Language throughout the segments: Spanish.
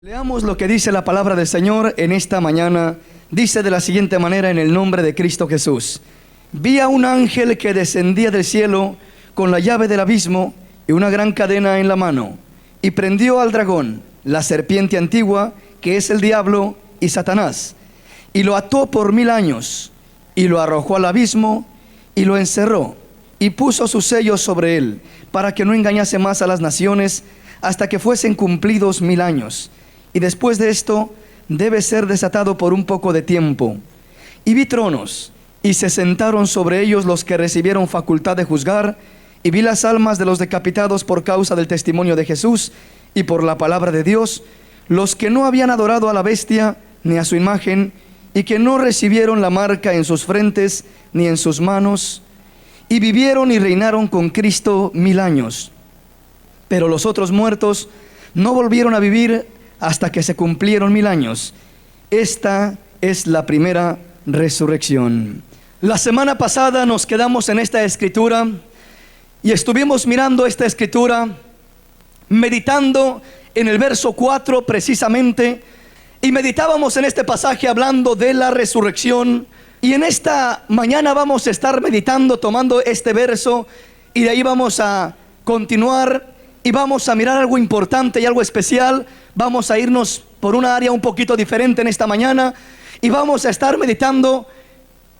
Leamos lo que dice la palabra del Señor en esta mañana. Dice de la siguiente manera: en el nombre de Cristo Jesús. Vi a un ángel que descendía del cielo con la llave del abismo y una gran cadena en la mano, y prendió al dragón, la serpiente antigua, que es el diablo y Satanás, y lo ató por 1000 años, y lo arrojó al abismo, y lo encerró, y puso sus sellos sobre él, para que no engañase más a las naciones, hasta que fuesen cumplidos 1000 años. Y después de esto debe ser desatado por un poco de tiempo. Y vi tronos, y se sentaron sobre ellos los que recibieron facultad de juzgar, y vi las almas de los decapitados por causa del testimonio de Jesús y por la palabra de Dios, los que no habían adorado a la bestia ni a su imagen, y que no recibieron la marca en sus frentes ni en sus manos, y vivieron y reinaron con Cristo 1000 años. Pero los otros muertos no volvieron a vivir hasta que se cumplieron 1000 años. Esta es la primera resurrección. La semana pasada nos quedamos en esta escritura y estuvimos mirando esta escritura, meditando en el verso 4 precisamente, y meditábamos en este pasaje hablando de la resurrección. Y en esta mañana vamos a estar meditando, tomando este verso, y de ahí vamos a continuar y vamos a mirar algo importante y algo especial. Vamos a irnos por una área un poquito diferente en esta mañana y vamos a estar meditando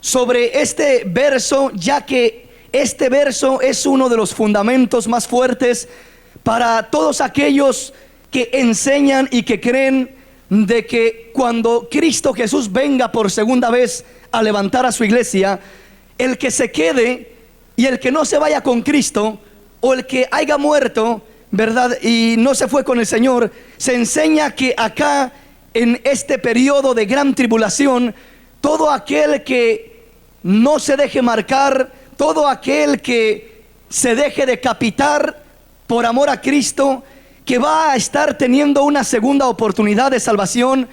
sobre este verso, ya que este verso es uno de los fundamentos más fuertes para todos aquellos que enseñan y que creen de que cuando Cristo Jesús venga por segunda vez a levantar a su iglesia, el que se quede y el que no se vaya con Cristo, o el que haya muerto, ¿verdad?, y no se fue con el Señor, se enseña que acá en este periodo de gran tribulación, todo aquel que no se deje marcar, todo aquel que se deje decapitar por amor a Cristo, que va a estar teniendo una segunda oportunidad de salvación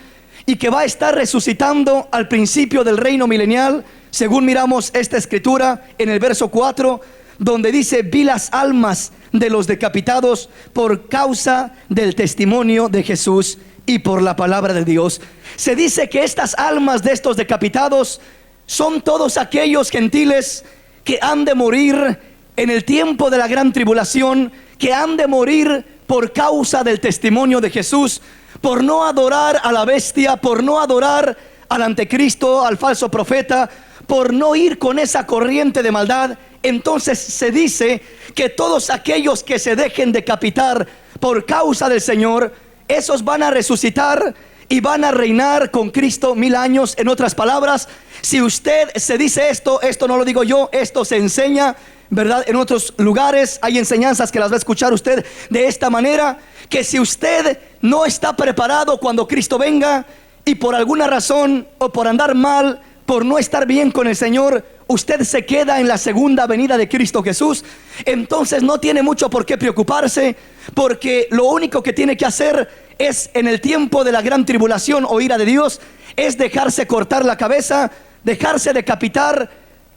y que va a estar resucitando al principio del reino milenial, según miramos esta escritura en el verso 4, donde dice: vi las almas de los decapitados por causa del testimonio de Jesús y por la palabra de Dios. Se dice que estas almas de estos decapitados son todos aquellos gentiles que han de morir en el tiempo de la gran tribulación, que han de morir por causa del testimonio de Jesús, por no adorar a la bestia, por no adorar al anticristo, al falso profeta, por no ir con esa corriente de maldad. Entonces se dice que todos aquellos que se dejen decapitar por causa del Señor, esos van a resucitar y van a reinar con Cristo 1000 años. En otras palabras, si usted se dice esto no lo digo yo, esto se enseña, ¿verdad?, en otros lugares. Hay enseñanzas que las va a escuchar usted de esta manera, que si usted no está preparado cuando Cristo venga, y por alguna razón o por andar mal, por no estar bien con el Señor, usted se queda en la segunda venida de Cristo Jesús, entonces no tiene mucho por qué preocuparse, porque lo único que tiene que hacer es, en el tiempo de la gran tribulación o ira de Dios, es dejarse cortar la cabeza, dejarse decapitar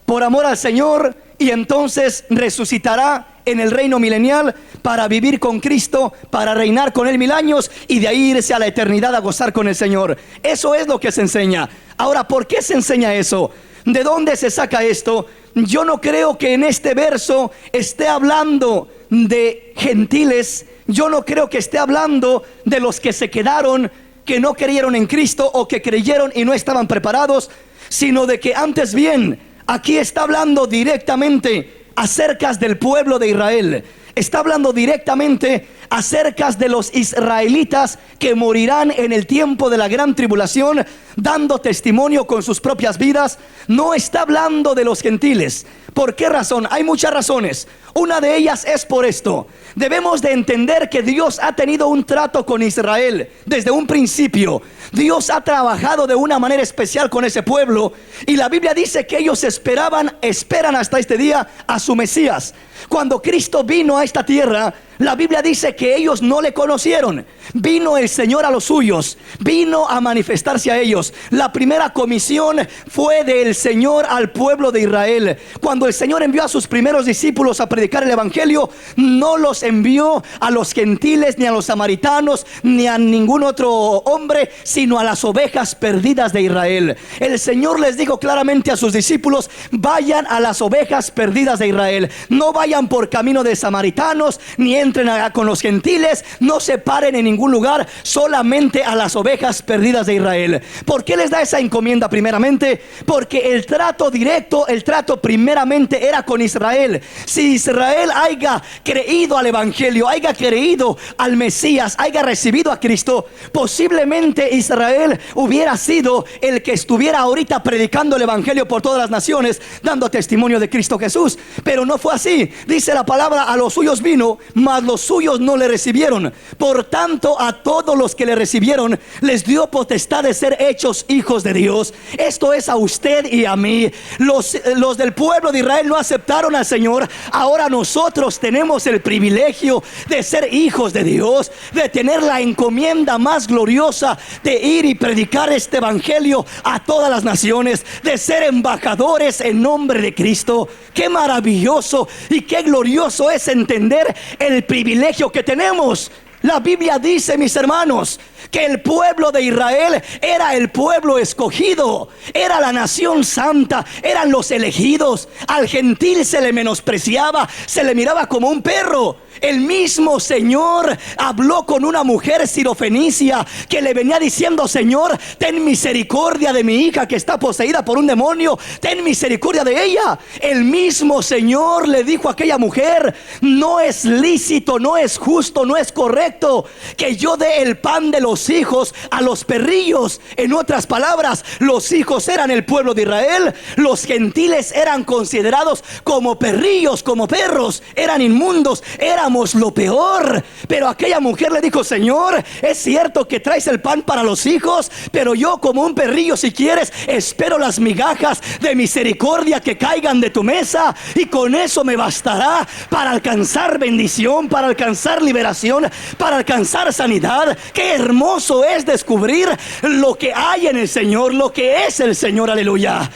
por amor al Señor, y entonces resucitará en el reino milenial para vivir con Cristo, para reinar con Él 1000 años, y de ahí irse a la eternidad a gozar con el Señor. Eso es lo que se enseña. Ahora, ¿por qué se enseña eso? ¿De dónde se saca esto? Yo no creo que en este verso esté hablando de gentiles. Yo no creo que esté hablando de los que se quedaron, que no creyeron en Cristo o que creyeron y no estaban preparados, sino de que antes bien, aquí está hablando directamente acerca del pueblo de Israel. Está hablando directamente acerca de los israelitas que morirán en el tiempo de la gran tribulación, dando testimonio con sus propias vidas. No está hablando de los gentiles. ¿Por qué razón? Hay muchas razones. Una de ellas es por esto: debemos de entender que Dios ha tenido un trato con Israel desde un principio. Dios ha trabajado de una manera especial con ese pueblo, y la Biblia dice que ellos esperan hasta este día a su Mesías. Cuando Cristo vino a esta tierra, La Biblia dice que ellos no le conocieron. Vino el Señor a los suyos, vino a manifestarse a ellos. La primera comisión fue del Señor al pueblo de Israel. Cuando el Señor envió a sus primeros discípulos a predicar el evangelio, no los envió a los gentiles, ni a los samaritanos, ni a ningún otro hombre, sino a las ovejas perdidas de Israel. El Señor les dijo claramente a sus discípulos: vayan a las ovejas perdidas de Israel. No vayan por camino de samaritanos, ni entren con los gentiles, no se paren en ningún lugar, solamente a las ovejas perdidas de Israel. ¿Por qué les da esa encomienda? Primeramente, porque el trato directo, el trato primeramente era con Israel. Si Israel haya creído al evangelio, haya creído al Mesías, haya recibido a Cristo, posiblemente Israel hubiera sido el que estuviera ahorita predicando el evangelio por todas las naciones, dando testimonio de Cristo Jesús. Pero no fue así. Dice la palabra: a los suyos vino, mas los suyos no le recibieron. Por tanto, a todos los que le recibieron les dio potestad de ser hechos hijos de Dios. Esto es a usted y a mí. Los del pueblo de Israel no aceptaron al Señor. Ahora nosotros tenemos el privilegio de ser hijos de Dios, de tener la encomienda más gloriosa de ir y predicar este evangelio a todas las naciones, de ser embajadores en nombre de Cristo. Qué maravilloso y qué glorioso es entender el privilegio que tenemos. La Biblia dice, mis hermanos, que el pueblo de Israel era el pueblo escogido, era la nación santa, eran los elegidos. Al gentil se le menospreciaba, se le miraba como un perro. El mismo Señor habló con una mujer sirofenicia que le venía diciendo: Señor, ten misericordia de mi hija que está poseída por un demonio, ten misericordia de ella. El mismo Señor le dijo a aquella mujer: no es lícito, no es justo, no es correcto que yo dé el pan de los hijos a los perrillos. En otras palabras, los hijos eran el pueblo de Israel, los gentiles eran considerados como perrillos, como perros, eran inmundos, éramos lo peor. Pero aquella mujer le dijo: Señor, es cierto que traes el pan para los hijos, pero yo, como un perrillo, si quieres, espero las migajas de misericordia que caigan de tu mesa, y con eso me bastará para alcanzar bendición, para alcanzar liberación, para alcanzar sanidad. Qué hermoso es descubrir lo que hay en el Señor, lo que es el Señor. Aleluya.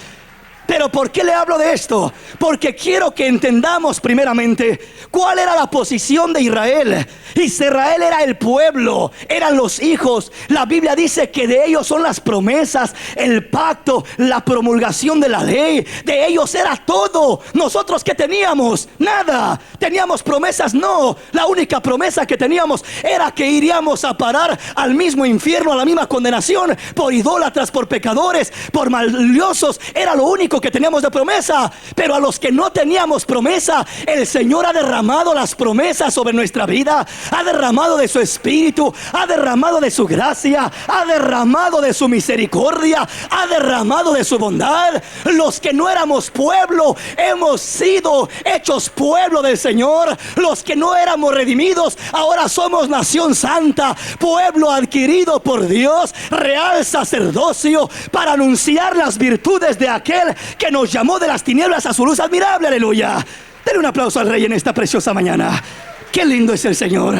Pero ¿por qué le hablo de esto? Porque quiero que entendamos primeramente cuál era la posición de Israel. Israel era el pueblo, eran los hijos. La Biblia dice que de ellos son las promesas, el pacto, la promulgación de la ley. De ellos era todo. Nosotros, ¿qué teníamos? Nada. ¿Teníamos promesas? No. La única promesa que teníamos era que iríamos a parar al mismo infierno, a la misma condenación, por idólatras, por pecadores, por maliciosos. Era lo único que teníamos de promesa. Pero a los que no teníamos promesa, el Señor ha derramado las promesas sobre nuestra vida, ha derramado de su espíritu, ha derramado de su gracia, ha derramado de su misericordia, ha derramado de su bondad. Los que no éramos pueblo, hemos sido hechos pueblo del Señor. Los que no éramos redimidos, ahora somos nación santa, pueblo adquirido por Dios, real sacerdocio, para anunciar las virtudes de aquel que nos llamó de las tinieblas a su luz admirable. Aleluya. Denle un aplauso al Rey en esta preciosa mañana. Qué lindo es el Señor.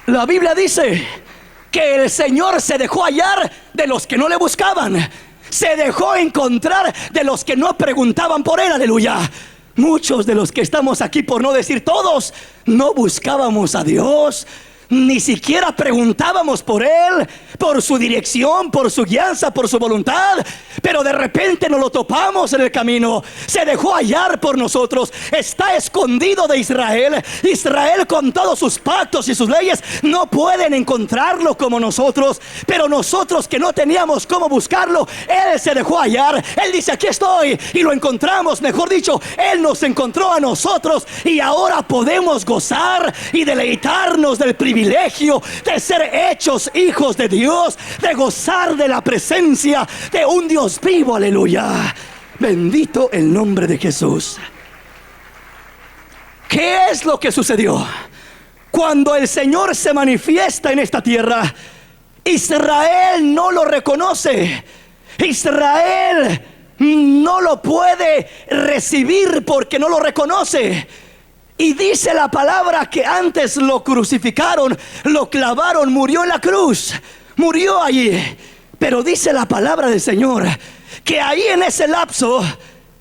La Biblia dice que el Señor se dejó hallar de los que no le buscaban, se dejó encontrar de los que no preguntaban por él. Aleluya. Muchos de los que estamos aquí, por no decir todos, no buscábamos a Dios. Ni siquiera preguntábamos por él, por su dirección, por su guianza, por su voluntad. Pero de repente nos lo topamos en el camino. Se dejó hallar por nosotros. Está escondido de Israel. Israel, con todos sus pactos y sus leyes, no pueden encontrarlo como nosotros. Pero nosotros, que no teníamos cómo buscarlo, él se dejó hallar. Él dice: aquí estoy. Y lo encontramos. Mejor dicho, él nos encontró a nosotros. Y ahora podemos gozar y deleitarnos del privilegio de ser hechos hijos de Dios, de gozar de la presencia de un Dios vivo. Aleluya. Bendito el nombre de Jesús. ¿Qué es lo que sucedió? Cuando el Señor se manifiesta en esta tierra, Israel no lo reconoce. Israel no lo puede recibir porque no lo reconoce. Y dice la palabra que antes lo crucificaron, lo clavaron, murió en la cruz, murió allí. Pero dice la palabra del Señor que ahí en ese lapso,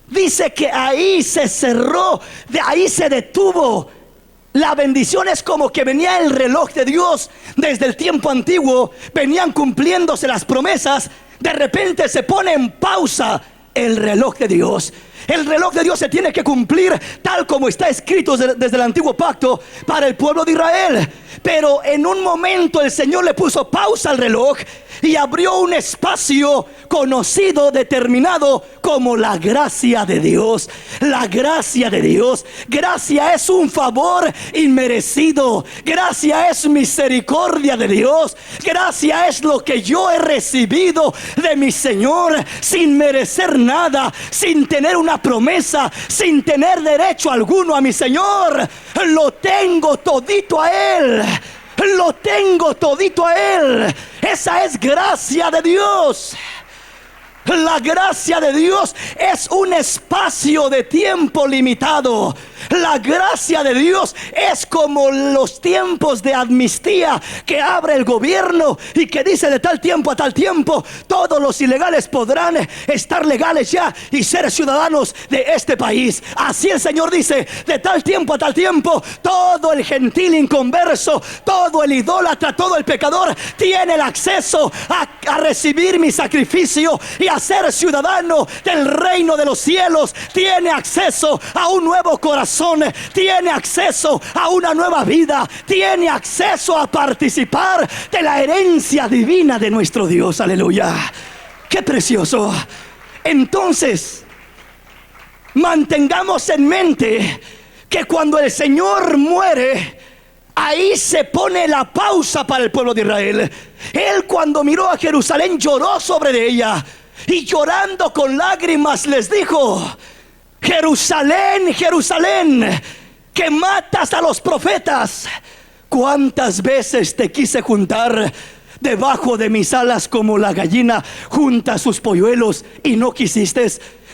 dice que ahí se cerró, de ahí se detuvo. La bendición es como que venía el reloj de Dios desde el tiempo antiguo, venían cumpliéndose las promesas, de repente se pone en pausa el reloj de Dios. El reloj de Dios se tiene que cumplir tal como está escrito desde el antiguo pacto para el pueblo de Israel. Pero en un momento el Señor le puso pausa al reloj y abrió un espacio conocido, determinado como la gracia de Dios. La gracia de Dios. Gracia es un favor inmerecido. Gracia es misericordia de Dios. Gracia es lo que yo he recibido de mi Señor sin merecer nada, sin tener una promesa, sin tener derecho alguno a mi Señor. Lo tengo todito a Él. Lo tengo todito a Él. Esa es gracia de Dios. La gracia de Dios es un espacio de tiempo limitado. La gracia de Dios es como los tiempos de amnistía que abre el gobierno y que dice de tal tiempo a tal tiempo todos los ilegales podrán estar legales ya y ser ciudadanos de este país. Así el Señor dice, de tal tiempo a tal tiempo todo el gentil inconverso, todo el idólatra, todo el pecador tiene el acceso a recibir mi sacrificio y a ser ciudadano del reino de los cielos. Tiene acceso a un nuevo corazón, tiene acceso a una nueva vida, tiene acceso a participar de la herencia divina de nuestro Dios. Aleluya, qué precioso. Entonces, mantengamos en mente que cuando el Señor muere, ahí se pone la pausa para el pueblo de Israel. Él, cuando miró a Jerusalén, lloró sobre ella y llorando con lágrimas les dijo: Jerusalén, Jerusalén, que matas a los profetas, cuántas veces te quise juntar debajo de mis alas como la gallina junta sus polluelos y no quisiste.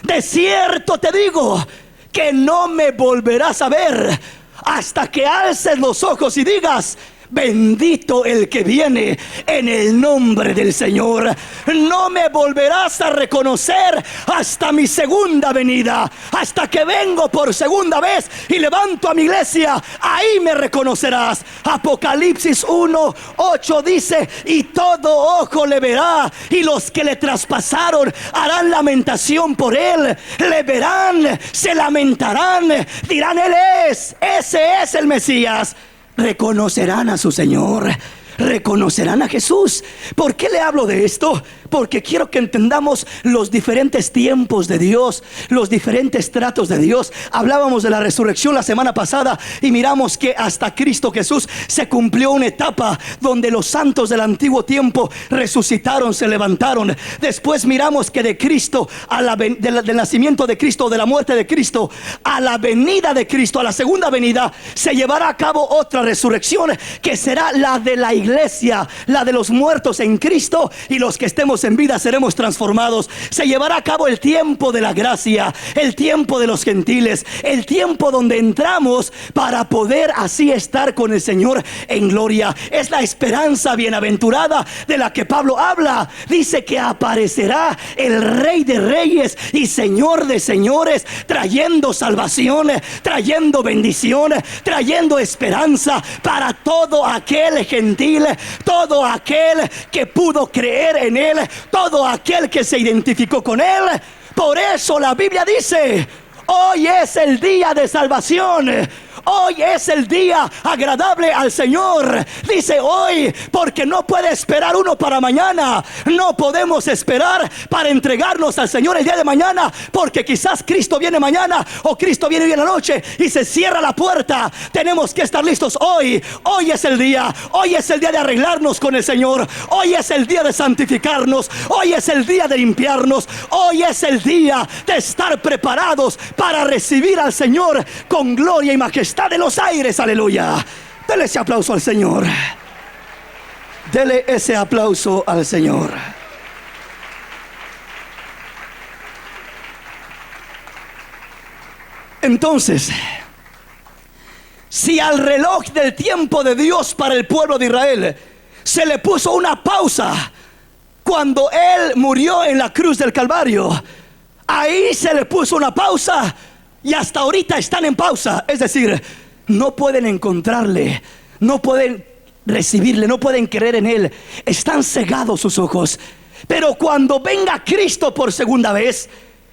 De cierto te digo que no me volverás a ver hasta que alces los ojos y digas: bendito el que viene en el nombre del Señor. No me volverás a reconocer hasta mi segunda venida. Hasta que vengo por segunda vez y levanto a mi iglesia, ahí me reconocerás. Apocalipsis 1:8 dice: y todo ojo le verá, y los que le traspasaron harán lamentación por él. Le verán, se lamentarán, dirán: ese es el Mesías. Reconocerán a su Señor, reconocerán a Jesús. ¿Por qué le hablo de esto? Porque quiero que entendamos los diferentes tiempos de Dios, los diferentes tratos de Dios. Hablábamos de la resurrección la semana pasada y miramos que hasta Cristo Jesús se cumplió una etapa donde los santos del antiguo tiempo resucitaron, se levantaron. Después miramos que de Cristo, del nacimiento de Cristo, de la muerte de Cristo, a la venida de Cristo, a la segunda venida, se llevará a cabo otra resurrección que será la de la iglesia, la de los muertos en Cristo, y los que estemos en vida seremos transformados. Se llevará a cabo el tiempo de la gracia, el tiempo de los gentiles, el tiempo donde entramos para poder así estar con el Señor en gloria. Es la esperanza bienaventurada de la que Pablo habla. Dice que aparecerá el Rey de Reyes y Señor de Señores, trayendo salvación, trayendo bendición, trayendo esperanza para todo aquel gentil, todo aquel que pudo creer en él, todo aquel que se identificó con él. Por eso la Biblia dice: hoy es el día de salvación. Hoy es el día agradable al Señor. Dice hoy, porque no puede esperar uno para mañana. No podemos esperar para entregarnos al Señor el día de mañana, porque quizás Cristo viene mañana o Cristo viene hoy en la noche y se cierra la puerta. Tenemos que estar listos hoy. Hoy es el día. Hoy es el día de arreglarnos con el Señor. Hoy es el día de santificarnos. Hoy es el día de limpiarnos. Hoy es el día de estar preparados para recibir al Señor con gloria y majestad de los aires. Aleluya. Dele ese aplauso al Señor. Dele ese aplauso al Señor. Entonces, si al reloj del tiempo de Dios para el pueblo de Israel se le puso una pausa cuando Él murió en la cruz del Calvario, ahí se le puso una pausa y hasta ahorita están en pausa. Es decir, no pueden encontrarle, no pueden recibirle, no pueden creer en Él. Están cegados sus ojos. Pero cuando venga Cristo por segunda vez,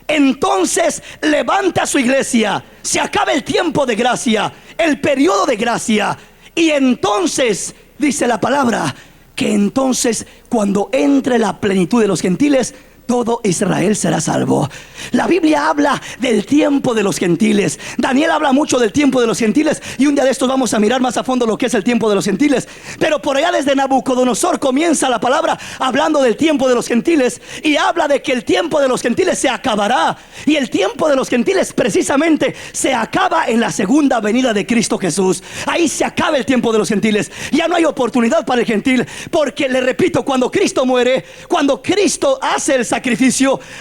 entonces levanta su iglesia, se acaba el tiempo de gracia, el periodo de gracia, y entonces dice la palabra que entonces cuando entre la plenitud de los gentiles, todo Israel será salvo. La Biblia habla del tiempo de los gentiles. Daniel habla mucho del tiempo de los gentiles, y un día de estos vamos a mirar más a fondo lo que es el tiempo de los gentiles. Pero por allá desde Nabucodonosor comienza la palabra hablando del tiempo de los gentiles, y habla de que el tiempo de los gentiles se acabará. Y el tiempo de los gentiles precisamente se acaba en la segunda venida de Cristo Jesús. Ahí se acaba el tiempo de los gentiles. Ya no hay oportunidad para el gentil, porque le repito, cuando Cristo muere, cuando Cristo hace el sacrificio,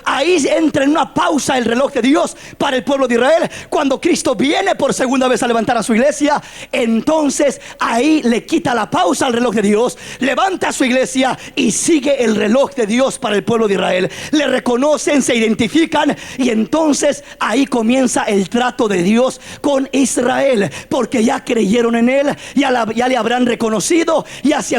ahí entra en una pausa el reloj de Dios para el pueblo de Israel. Cuando Cristo viene por segunda vez a levantar a su iglesia, entonces ahí le quita la pausa al reloj de Dios, levanta a su iglesia y sigue el reloj de Dios para el pueblo de Israel. Le reconocen, se identifican, y entonces ahí comienza el trato de Dios con Israel, porque ya creyeron en Él, ya le habrán reconocido, ya se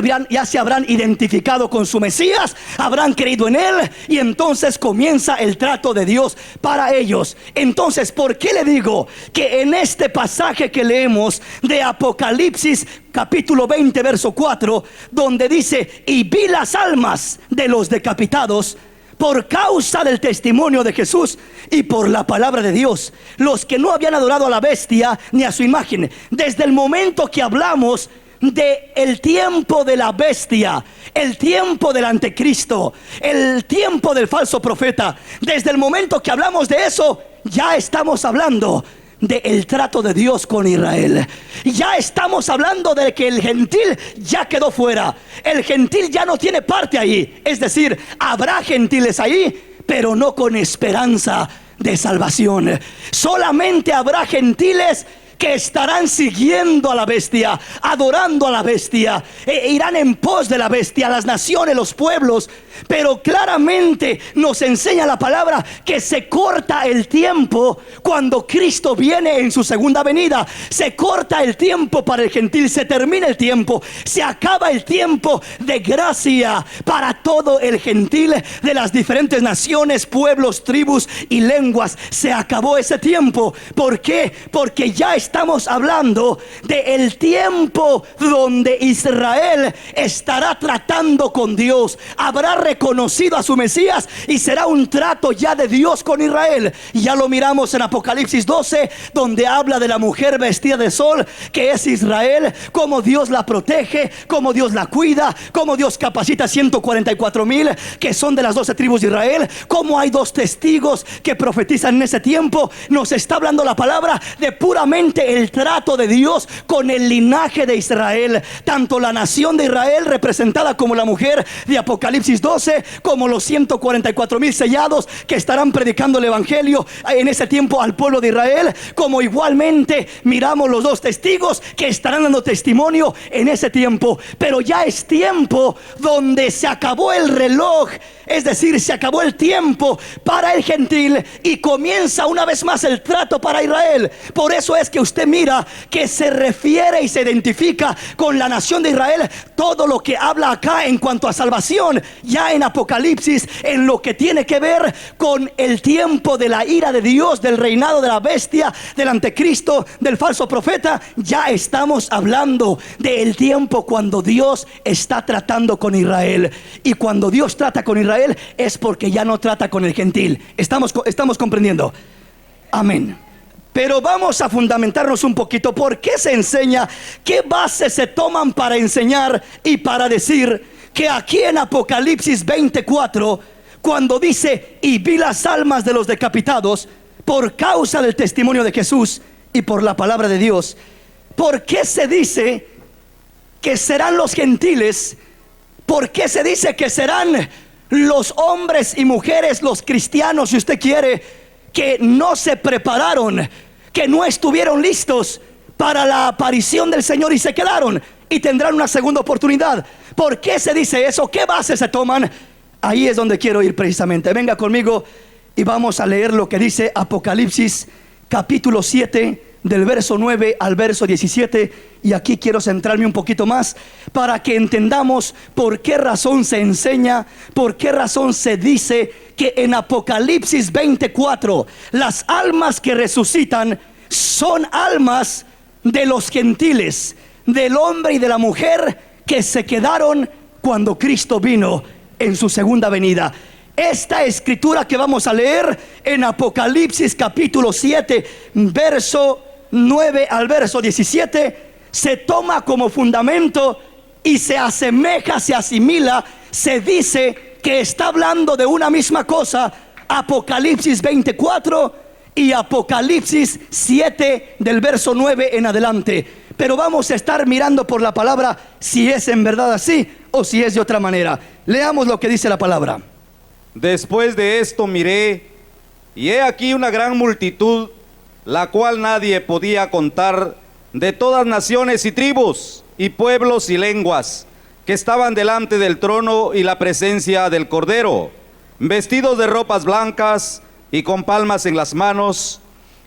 habrán identificado con su Mesías, habrán creído en Él, y entonces comienza el trato de Dios para ellos. Entonces, ¿por qué le digo que en este pasaje que leemos de Apocalipsis capítulo 20 verso 4, donde dice: y vi las almas de los decapitados por causa del testimonio de Jesús y por la palabra de Dios, los que no habían adorado a la bestia ni a su imagen? Desde el momento que hablamos de el tiempo de la bestia, el tiempo del anticristo, el tiempo del falso profeta, desde el momento que hablamos de eso, ya estamos hablando del trato de Dios con Israel. Ya estamos hablando de que el gentil ya quedó fuera. El gentil ya no tiene parte ahí. Es decir, habrá gentiles ahí, pero no con esperanza de salvación. Solamente habrá gentiles que estarán siguiendo a la bestia, adorando a la bestia, irán en pos de la bestia, las naciones, los pueblos. Pero claramente nos enseña la palabra que se corta el tiempo cuando Cristo viene en su segunda venida. Se corta el tiempo para el gentil, se termina el tiempo, se acaba el tiempo de gracia para todo el gentil de las diferentes naciones, pueblos, tribus y lenguas. Se acabó ese tiempo. ¿Por qué? Porque ya estamos hablando del tiempo donde Israel estará tratando con Dios, habrá reconocido a su Mesías, y será un trato ya de Dios con Israel. Y ya lo miramos en Apocalipsis 12, donde habla de la mujer vestida de sol, que es Israel, cómo Dios la protege, cómo Dios la cuida, cómo Dios capacita 144,000 que son de las 12 tribus de Israel, cómo hay 2 testigos que profetizan en ese tiempo. Nos está hablando la palabra de puramente el trato de Dios con el linaje de Israel, tanto la nación de Israel representada como la mujer de Apocalipsis 12, como los 144,000 sellados que estarán predicando el evangelio en ese tiempo al pueblo de Israel, como igualmente miramos los 2 testigos que estarán dando testimonio en ese tiempo. Pero ya es tiempo donde se acabó el reloj, es decir, se acabó el tiempo para el gentil y comienza una vez más el trato para Israel. Por eso es que usted mira que se refiere y se identifica con la nación de Israel todo lo que habla acá en cuanto a salvación, ya en Apocalipsis, en lo que tiene que ver con el tiempo de la ira de Dios, del reinado de la bestia, del anticristo, del falso profeta. Ya estamos hablando del tiempo cuando Dios está tratando con Israel. Y cuando Dios trata con Israel es porque ya no trata con el gentil. Estamos comprendiendo. Amén. Pero vamos a fundamentarnos un poquito. ¿Por qué se enseña? ¿Qué bases se toman para enseñar y para decir que aquí en Apocalipsis 24, cuando dice: y vi las almas de los decapitados por causa del testimonio de Jesús y por la palabra de Dios? ¿Por qué se dice que serán los gentiles? ¿Por qué se dice que serán los hombres y mujeres, los cristianos, si usted quiere, que no se prepararon, que no estuvieron listos para la aparición del Señor y se quedaron y tendrán una segunda oportunidad. ¿Por qué se dice eso? ¿Qué bases se toman? Ahí es donde quiero ir precisamente. Venga conmigo y vamos a leer lo que dice Apocalipsis capítulo 7 del verso 9 al verso 17. Y aquí quiero centrarme un poquito más para que entendamos por qué razón se enseña, por qué razón se dice que en Apocalipsis 24 las almas que resucitan son almas de los gentiles, del hombre y de la mujer que se quedaron cuando Cristo vino en su segunda venida. Esta escritura que vamos a leer en Apocalipsis capítulo 7 verso 9 al verso 17 se toma como fundamento y se asemeja, se asimila, se dice que está hablando de una misma cosa, Apocalipsis 24 y Apocalipsis 7 del verso 9 en adelante. Pero vamos a estar mirando por la palabra si es en verdad así o si es de otra manera. Leamos lo que dice la palabra. Después de esto miré, y he aquí una gran multitud, la cual nadie podía contar, de todas naciones y tribus, y pueblos y lenguas, que estaban delante del trono y la presencia del Cordero, vestidos de ropas blancas y con palmas en las manos,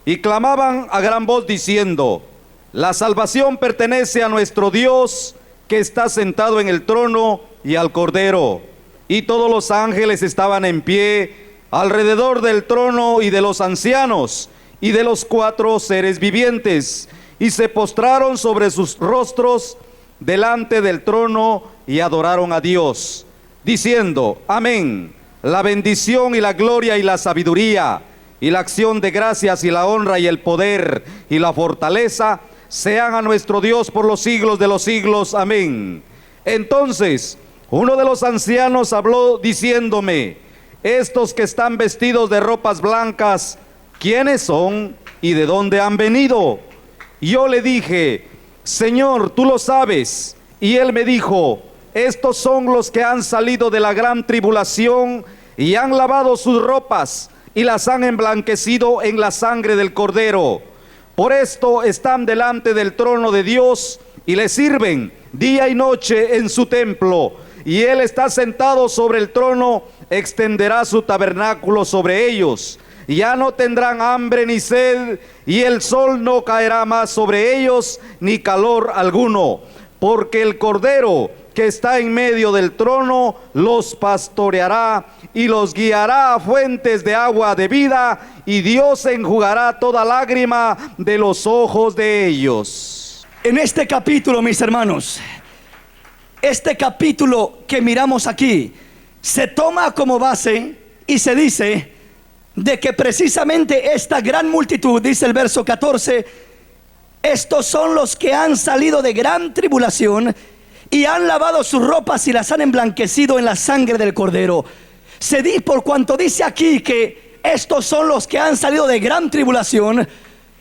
y clamaban a gran voz diciendo: la salvación pertenece a nuestro Dios, que está sentado en el trono, y al Cordero. Y todos los ángeles estaban en pie alrededor del trono y de los ancianos y de los 4 seres vivientes, y se postraron sobre sus rostros delante del trono y adoraron a Dios, diciendo: amén. La bendición y la gloria y la sabiduría y la acción de gracias y la honra y el poder y la fortaleza sean a nuestro Dios por los siglos de los siglos. Amén. Entonces uno de los ancianos habló diciéndome: estos que están vestidos de ropas blancas, ¿quiénes son y de dónde han venido? Y yo le dije: Señor, tú lo sabes. Y él me dijo: estos son los que han salido de la gran tribulación y han lavado sus ropas y las han emblanquecido en la sangre del Cordero. Por esto están delante del trono de Dios y le sirven día y noche en su templo. Y él está sentado sobre el trono, extenderá su tabernáculo sobre ellos. Ya no tendrán hambre ni sed, y el sol no caerá más sobre ellos, ni calor alguno, porque el Cordero que está en medio del trono los pastoreará y los guiará a fuentes de agua de vida, y Dios enjugará toda lágrima de los ojos de ellos. En este capítulo, mis hermanos, este capítulo que miramos aquí se toma como base y se dice de que precisamente esta gran multitud, dice el verso 14, estos son los que han salido de gran tribulación y han lavado sus ropas y las han emblanquecido en la sangre del Cordero. Por cuanto dice aquí que estos son los que han salido de gran tribulación,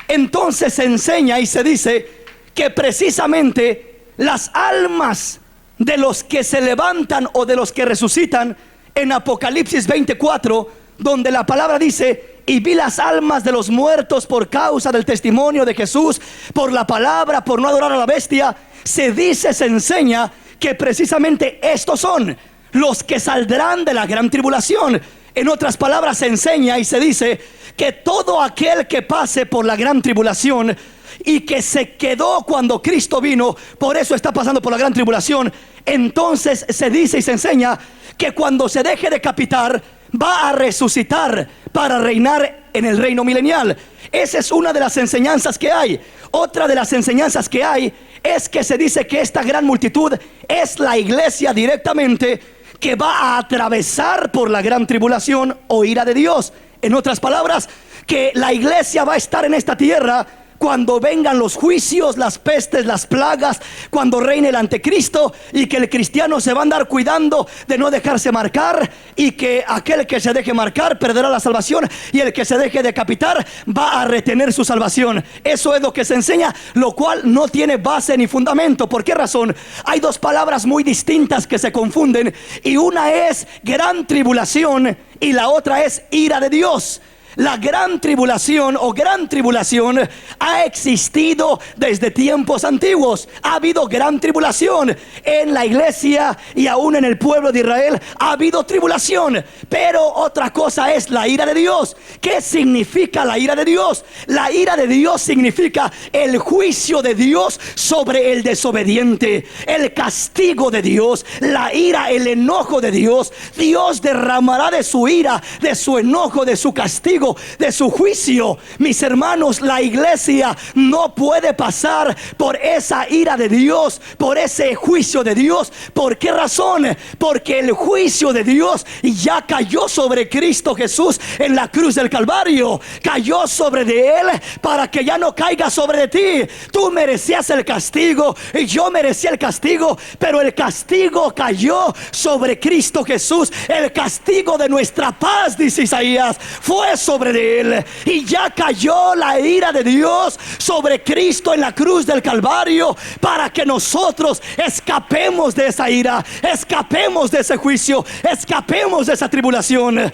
entonces se enseña y se dice que precisamente las almas de los que se levantan o de los que resucitan en Apocalipsis 24, donde la palabra dice: y vi las almas de los muertos por causa del testimonio de Jesús, por la palabra, por no adorar a la bestia. Se dice, se enseña que precisamente estos son los que saldrán de la gran tribulación. En otras palabras, se enseña y se dice que todo aquel que pase por la gran tribulación y que se quedó cuando Cristo vino, por eso está pasando por la gran tribulación, entonces se dice y se enseña que cuando se deje decapitar va a resucitar para reinar en el reino milenial. Esa es una de las enseñanzas que hay. Otra de las enseñanzas que hay es que se dice que esta gran multitud es la iglesia directamente, que va a atravesar por la gran tribulación o ira de Dios. En otras palabras, que la iglesia va a estar en esta tierra cuando vengan los juicios, las pestes, las plagas, cuando reine el anticristo, y que el cristiano se va a andar cuidando de no dejarse marcar, y que aquel que se deje marcar perderá la salvación, y el que se deje decapitar va a retener su salvación. Eso es lo que se enseña, lo cual no tiene base ni fundamento. ¿Por qué razón? Hay dos palabras muy distintas que se confunden, y una es gran tribulación y la otra es ira de Dios. La gran tribulación o gran tribulación ha existido desde tiempos antiguos. Ha habido gran tribulación en la iglesia y aún en el pueblo de Israel. Ha habido tribulación. Pero otra cosa es la ira de Dios. ¿Qué significa la ira de Dios? La ira de Dios significa el juicio de Dios sobre el desobediente, el castigo de Dios, la ira, el enojo de Dios. Dios derramará de su ira, de su enojo, de su castigo, de su juicio. Mis hermanos, la iglesia no puede pasar por esa ira de Dios, por ese juicio de Dios. ¿Por qué razón? Porque el juicio de Dios ya cayó sobre Cristo Jesús en la cruz del Calvario. Cayó sobre de él para que ya no caiga sobre de ti. Tú merecías el castigo y yo merecía el castigo, pero el castigo cayó sobre Cristo Jesús. El castigo de nuestra paz, dice Isaías, fue sobre de él, y ya cayó la ira de Dios sobre Cristo en la cruz del Calvario, para que nosotros escapemos de esa ira, escapemos de ese juicio, escapemos de esa tribulación.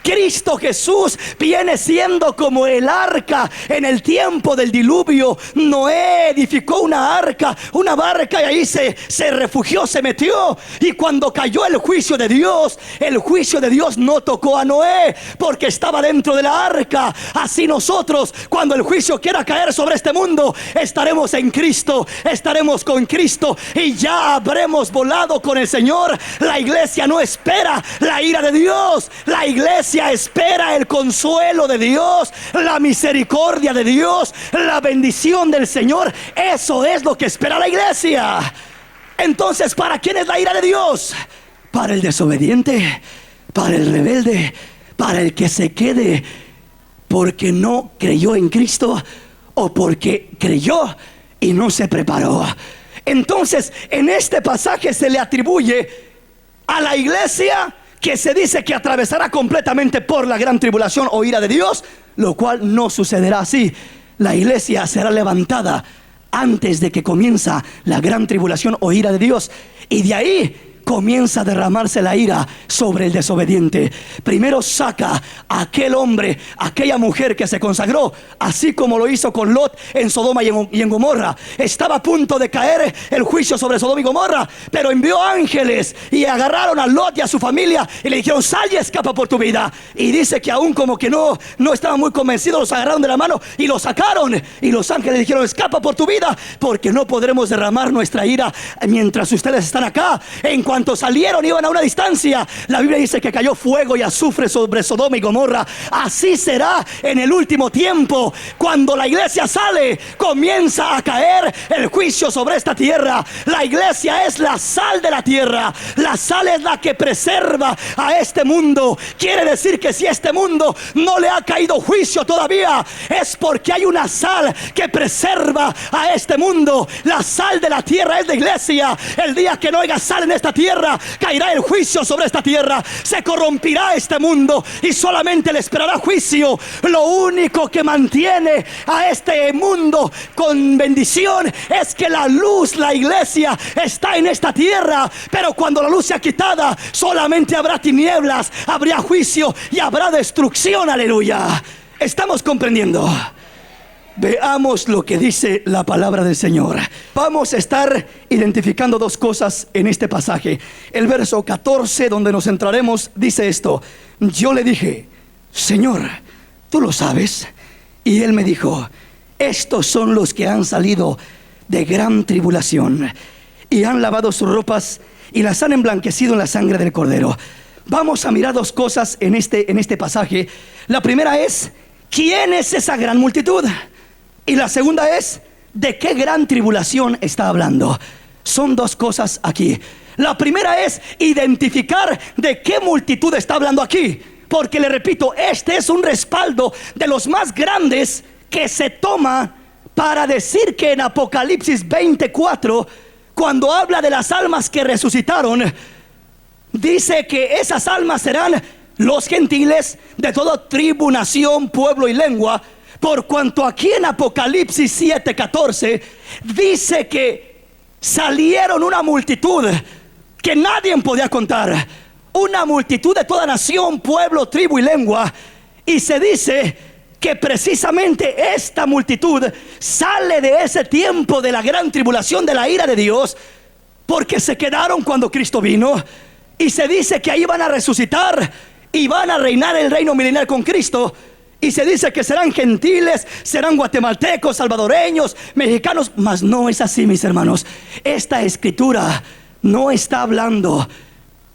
Cristo Jesús viene siendo como el arca en el tiempo del diluvio. Noé edificó una arca, una barca, y ahí se refugió, se metió. Y cuando cayó el juicio de Dios no tocó a Noé, porque estaba dentro de la arca. Así nosotros, cuando el juicio quiera caer sobre este mundo, estaremos en Cristo, estaremos con Cristo, y ya habremos volado con el Señor. La iglesia no espera la ira de Dios. La iglesia espera el consuelo de Dios, la misericordia de Dios, la bendición del Señor. Eso es lo que espera la iglesia. Entonces, ¿para quién es la ira de Dios? Para el desobediente, para el rebelde, para el que se quede porque no creyó en Cristo, o porque creyó y no se preparó. Entonces, en este pasaje se le atribuye a la iglesia que se dice que atravesará completamente por la gran tribulación o ira de Dios, lo cual no sucederá así. La iglesia será levantada antes de que comienza la gran tribulación o ira de Dios, y de ahí comienza a derramarse la ira sobre el desobediente. Primero saca a aquel hombre, aquella mujer que se consagró, así como lo hizo con Lot en Sodoma y en Gomorra. Estaba a punto de caer el juicio sobre Sodoma y Gomorra, pero envió ángeles y agarraron a Lot y a su familia y le dijeron: sal y escapa por tu vida. Y dice que aún como que no estaban muy convencidos, los agarraron de la mano y los sacaron. Y los ángeles dijeron: escapa por tu vida, porque no podremos derramar nuestra ira mientras ustedes están acá. En cuanto salieron, iban a una distancia. La Biblia dice que cayó fuego y azufre sobre Sodoma y Gomorra. Así será en el último tiempo. Cuando la iglesia sale, comienza a caer el juicio sobre esta tierra. La iglesia es la sal de la tierra. La sal es la que preserva a este mundo. Quiere decir que si este mundo no le ha caído juicio todavía, es porque hay una sal que preserva a este mundo. La sal de la tierra es la iglesia. El día que no haya sal en esta tierra, caerá el juicio sobre esta tierra. Se corrompirá este mundo y solamente le esperará juicio. Lo único que mantiene a este mundo con bendición es que la luz, la iglesia, está en esta tierra. Pero cuando la luz sea quitada, solamente habrá tinieblas, habrá juicio y habrá destrucción. Aleluya. ¿Estamos comprendiendo? Veamos lo que dice la palabra del Señor. Vamos a estar identificando dos cosas en este pasaje. El verso 14, donde nos centraremos, dice esto: yo le dije: Señor, ¿tú lo sabes? Y él me dijo: estos son los que han salido de gran tribulación y han lavado sus ropas y las han emblanquecido en la sangre del Cordero. Vamos a mirar dos cosas en este pasaje. La primera es: ¿quién es esa gran multitud? Y la segunda es: ¿de qué gran tribulación está hablando? Son dos cosas aquí. La primera es identificar de qué multitud está hablando aquí, porque le repito, este es un respaldo de los más grandes que se toma para decir que en Apocalipsis 24, cuando habla de las almas que resucitaron, dice que esas almas serán los gentiles de toda tribu, nación, pueblo y lengua. Por cuanto aquí en Apocalipsis 7:14 dice que salieron una multitud que nadie podía contar, una multitud de toda nación, pueblo, tribu y lengua. Y se dice que precisamente esta multitud sale de ese tiempo de la gran tribulación, de la ira de Dios, porque se quedaron cuando Cristo vino. Y se dice que ahí van a resucitar y van a reinar el reino milenial con Cristo. Y se dice que serán gentiles, serán guatemaltecos, salvadoreños, mexicanos. Mas no es así, mis hermanos. Esta escritura no está hablando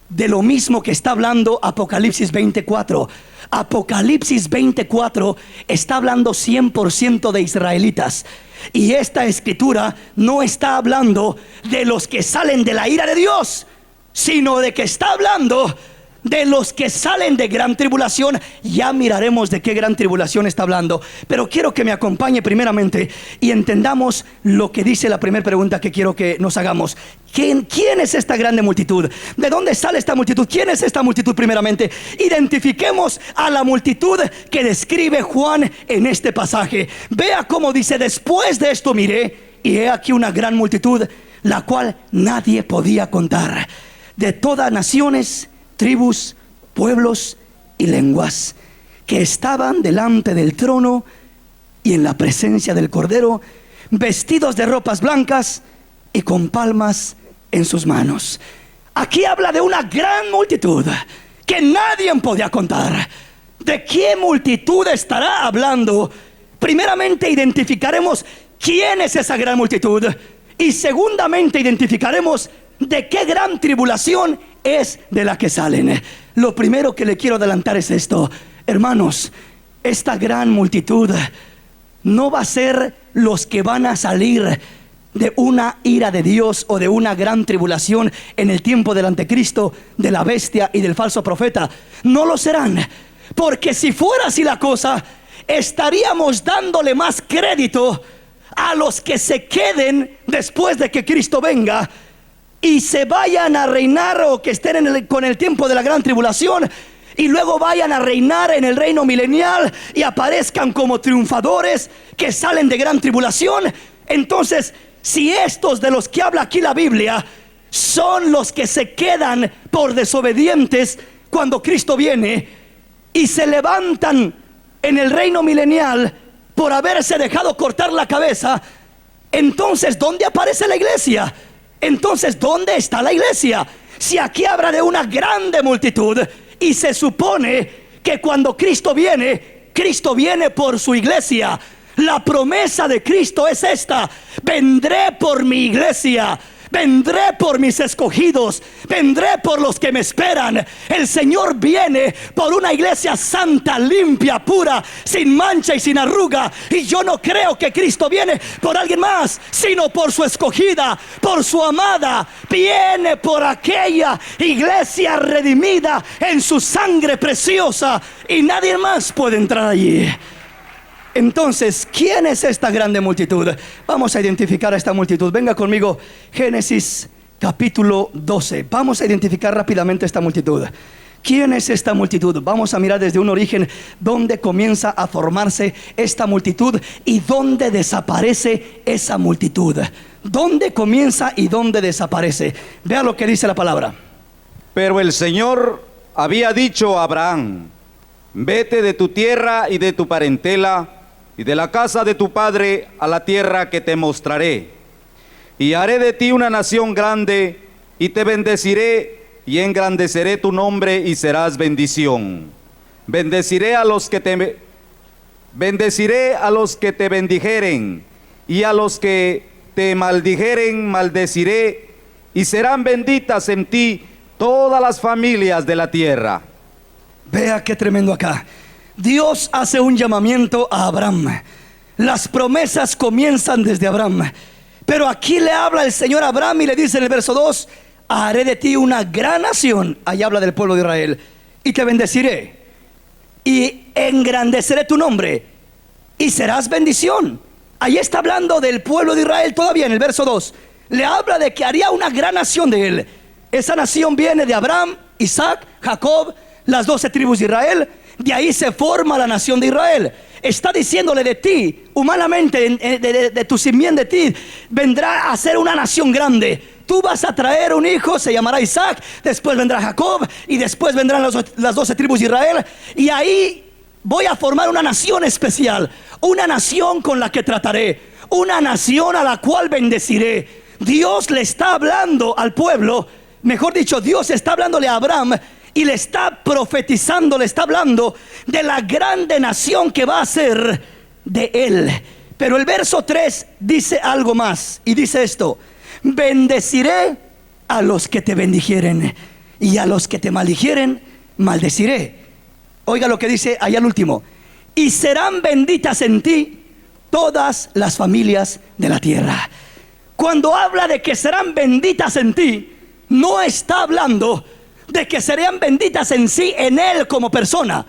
de lo mismo que está hablando Apocalipsis 24. Apocalipsis 24 está hablando 100% de israelitas. Y esta escritura no está hablando de los que salen de la ira de Dios, sino de que está hablando de los que salen de gran tribulación. Ya miraremos de qué gran tribulación está hablando, pero quiero que me acompañe primeramente y entendamos lo que dice la primera pregunta que quiero que nos hagamos. ¿Quién es esta grande multitud? ¿De dónde sale esta multitud? ¿Quién es esta multitud primeramente? Identifiquemos a la multitud que describe Juan en este pasaje. Vea cómo dice: después de esto miré, y he aquí una gran multitud, la cual nadie podía contar, de todas naciones, tribus, pueblos y lenguas, que estaban delante del trono y en la presencia del Cordero, vestidos de ropas blancas y con palmas en sus manos. Aquí habla de una gran multitud que nadie podía contar. ¿De qué multitud estará hablando? Primeramente identificaremos quién es esa gran multitud, y segundamente identificaremos de qué gran tribulación es de la que salen. Lo primero que le quiero adelantar es esto, hermanos: esta gran multitud no va a ser los que van a salir de una ira de Dios o de una gran tribulación en el tiempo del anticristo, de la bestia y del falso profeta. No lo serán, porque si fuera así la cosa, estaríamos dándole más crédito a los que se queden después de que Cristo venga y se vayan a reinar, o que estén con el tiempo de la gran tribulación y luego vayan a reinar en el reino milenial y aparezcan como triunfadores que salen de gran tribulación. Entonces, si estos de los que habla aquí la Biblia son los que se quedan por desobedientes cuando Cristo viene y se levantan en el reino milenial por haberse dejado cortar la cabeza, entonces ¿dónde aparece la iglesia? Entonces, ¿dónde está la iglesia? Si aquí habla de una grande multitud y se supone que cuando Cristo viene por su iglesia. La promesa de Cristo es esta: vendré por mi iglesia, vendré por mis escogidos, vendré por los que me esperan. El Señor viene por una iglesia santa, limpia, pura, sin mancha y sin arruga. Y yo no creo que Cristo viene por alguien más, sino por su escogida, por su amada. Viene por aquella iglesia redimida en su sangre preciosa, y nadie más puede entrar allí. Entonces, ¿quién es esta grande multitud? Vamos a identificar a esta multitud. Venga conmigo, Génesis capítulo 12. Vamos a identificar rápidamente esta multitud. ¿Quién es esta multitud? Vamos a mirar desde un origen dónde comienza a formarse esta multitud y dónde desaparece esa multitud. ¿Dónde comienza y dónde desaparece? Vea lo que dice la palabra. Pero el Señor había dicho a Abraham: vete de tu tierra y de tu parentela y de la casa de tu padre a la tierra que te mostraré, y haré de ti una nación grande, y te bendeciré y engrandeceré tu nombre, y serás bendición. Bendeciré a los que te bendijeren, y a los que te maldijeren maldeciré, y serán benditas en ti todas las familias de la tierra. Vea qué tremendo acá. Dios hace un llamamiento a Abraham. Las promesas comienzan desde Abraham, pero aquí le habla el Señor a Abraham y le dice en el verso 2: haré de ti una gran nación. Ahí habla del pueblo de Israel. Y te bendeciré y engrandeceré tu nombre, y serás bendición. Ahí está hablando del pueblo de Israel todavía en el verso 2. Le habla de que haría una gran nación de él. Esa nación viene de Abraham, Isaac, Jacob, las 12 tribus de Israel. De ahí se forma la nación de Israel. Está diciéndole: de ti, humanamente, de tu simiente, de ti vendrá a ser una nación grande. Tú vas a traer un hijo, se llamará Isaac, después vendrá Jacob, y después vendrán las 12 tribus de Israel. Y ahí voy a formar una nación especial, una nación con la que trataré, una nación a la cual bendeciré. Dios le está hablando al pueblo, mejor dicho, Dios está hablándole a Abraham y le está profetizando, le está hablando de la grande nación que va a ser de él. Pero el verso 3 dice algo más y dice esto: bendeciré a los que te bendijeren y a los que te maldijeren maldeciré. Oiga lo que dice allá al último: y serán benditas en ti todas las familias de la tierra. Cuando habla de que serán benditas en ti, no está hablando de que serían benditas en sí, en él como persona,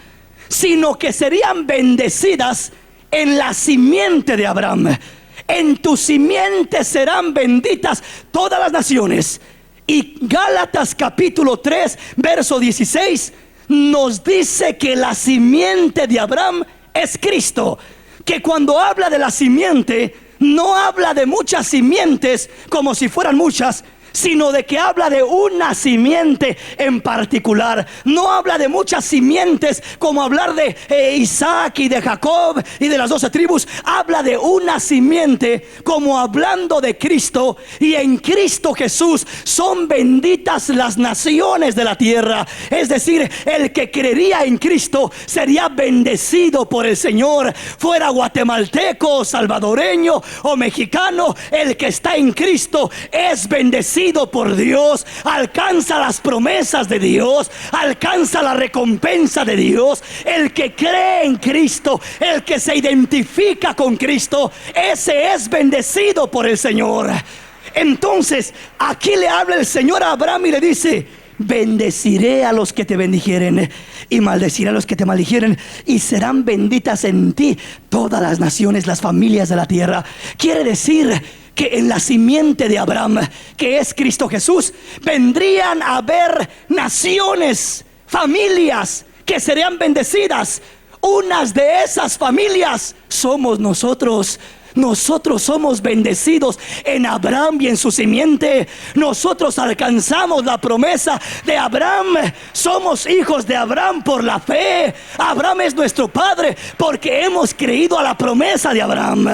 sino que serían bendecidas en la simiente de Abraham. En tu simiente serán benditas todas las naciones. Y Gálatas capítulo 3 verso 16 nos dice que la simiente de Abraham es Cristo. Que cuando habla de la simiente, no habla de muchas simientes como si fueran muchas, sino de que habla de una simiente en particular. No habla de muchas simientes como hablar de Isaac y de Jacob y de las 12 tribus. Habla de una simiente como hablando de Cristo, y en Cristo Jesús son benditas las naciones de la tierra. Es decir, el que creería en Cristo sería bendecido por el Señor, fuera guatemalteco, salvadoreño o mexicano. El que está en Cristo es bendecido por Dios, alcanza las promesas de Dios, alcanza la recompensa de Dios. El que cree en Cristo, el que se identifica con Cristo, ese es bendecido por el Señor. Entonces aquí le habla el Señor a Abraham y le dice: bendeciré a los que te bendijeren y maldeciré a los que te maldijeren, y serán benditas en ti todas las naciones, las familias de la tierra. Quiere decir que en la simiente de Abraham, que es Cristo Jesús, vendrían a haber naciones, familias que serían bendecidas. Unas de esas familias somos nosotros. Nosotros somos bendecidos en Abraham y en su simiente. Nosotros alcanzamos la promesa de Abraham. Somos hijos de Abraham por la fe. Abraham es nuestro padre porque hemos creído a la promesa de Abraham.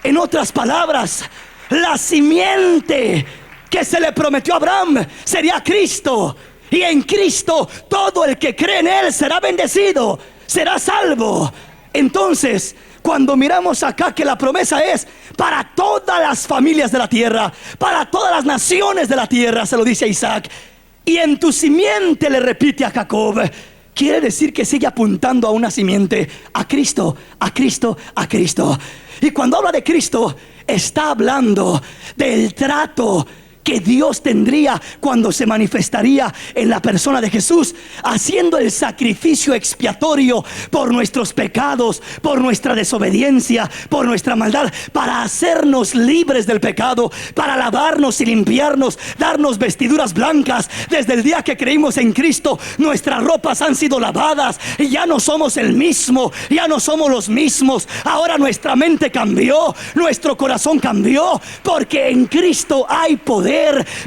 En otras palabras, la simiente que se le prometió a Abraham sería Cristo. Y en Cristo todo el que cree en él será bendecido, será salvo. Entonces, cuando miramos acá que la promesa es para todas las familias de la tierra, para todas las naciones de la tierra, se lo dice a Isaac, y en tu simiente le repite a Jacob, quiere decir que sigue apuntando a una simiente, a Cristo, a Cristo, a Cristo. Y cuando habla de Cristo, está hablando del trato que Dios tendría cuando se manifestaría en la persona de Jesús, haciendo el sacrificio expiatorio por nuestros pecados, por nuestra desobediencia, por nuestra maldad, para hacernos libres del pecado, para lavarnos y limpiarnos, darnos vestiduras blancas. Desde el día que creímos en Cristo, nuestras ropas han sido lavadas y ya no somos el mismo, ya no somos los mismos. Ahora nuestra mente cambió, nuestro corazón cambió, porque en Cristo hay poder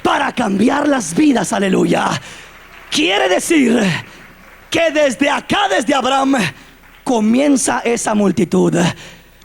para cambiar las vidas. Aleluya. Quiere decir que desde acá, desde Abraham, comienza esa multitud.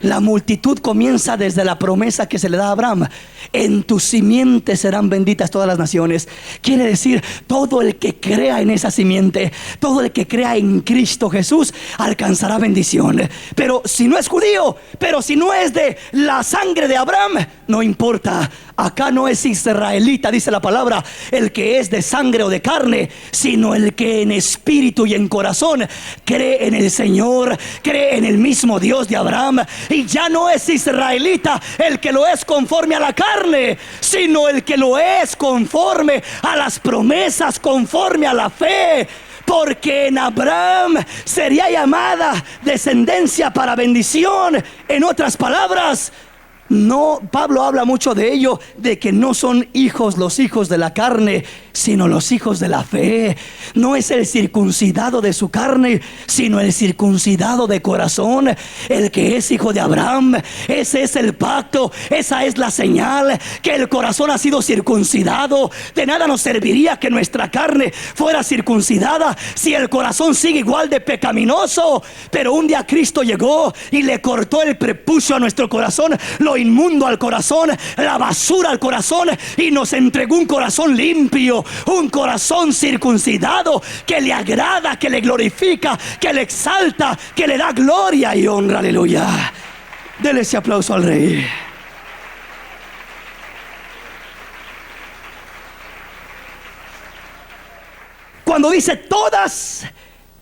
La multitud comienza desde la promesa que se le da a Abraham: en tu simiente serán benditas todas las naciones. Quiere decir, todo el que crea en esa simiente, todo el que crea en Cristo Jesús, alcanzará bendición. Pero si no es judío, pero si no es de la sangre de Abraham, no importa. Acá no es israelita, dice la palabra, el que es de sangre o de carne, sino el que en espíritu y en corazón cree en el Señor, cree en el mismo Dios de Abraham. Y ya no es israelita el que lo es conforme a la carne, sino el que lo es conforme a las promesas, conforme a la fe. Porque en Abraham sería llamada descendencia para bendición. En otras palabras, No, Pablo habla mucho de ello, de que no son hijos los hijos de la carne, sino los hijos de la fe. No es el circuncidado de su carne, sino el circuncidado de corazón, el que es hijo de Abraham. Ese es el pacto, esa es la señal, que el corazón ha sido circuncidado. De nada nos serviría que nuestra carne fuera circuncidada si el corazón sigue igual de pecaminoso. Pero un día Cristo llegó y le cortó el prepucio a nuestro corazón, lo inmundo al corazón, la basura al corazón, y nos entregó un corazón limpio, un corazón circuncidado, que le agrada, que le glorifica, que le exalta, que le da gloria y honra. Aleluya. Dele ese aplauso al Rey. Cuando dice todas,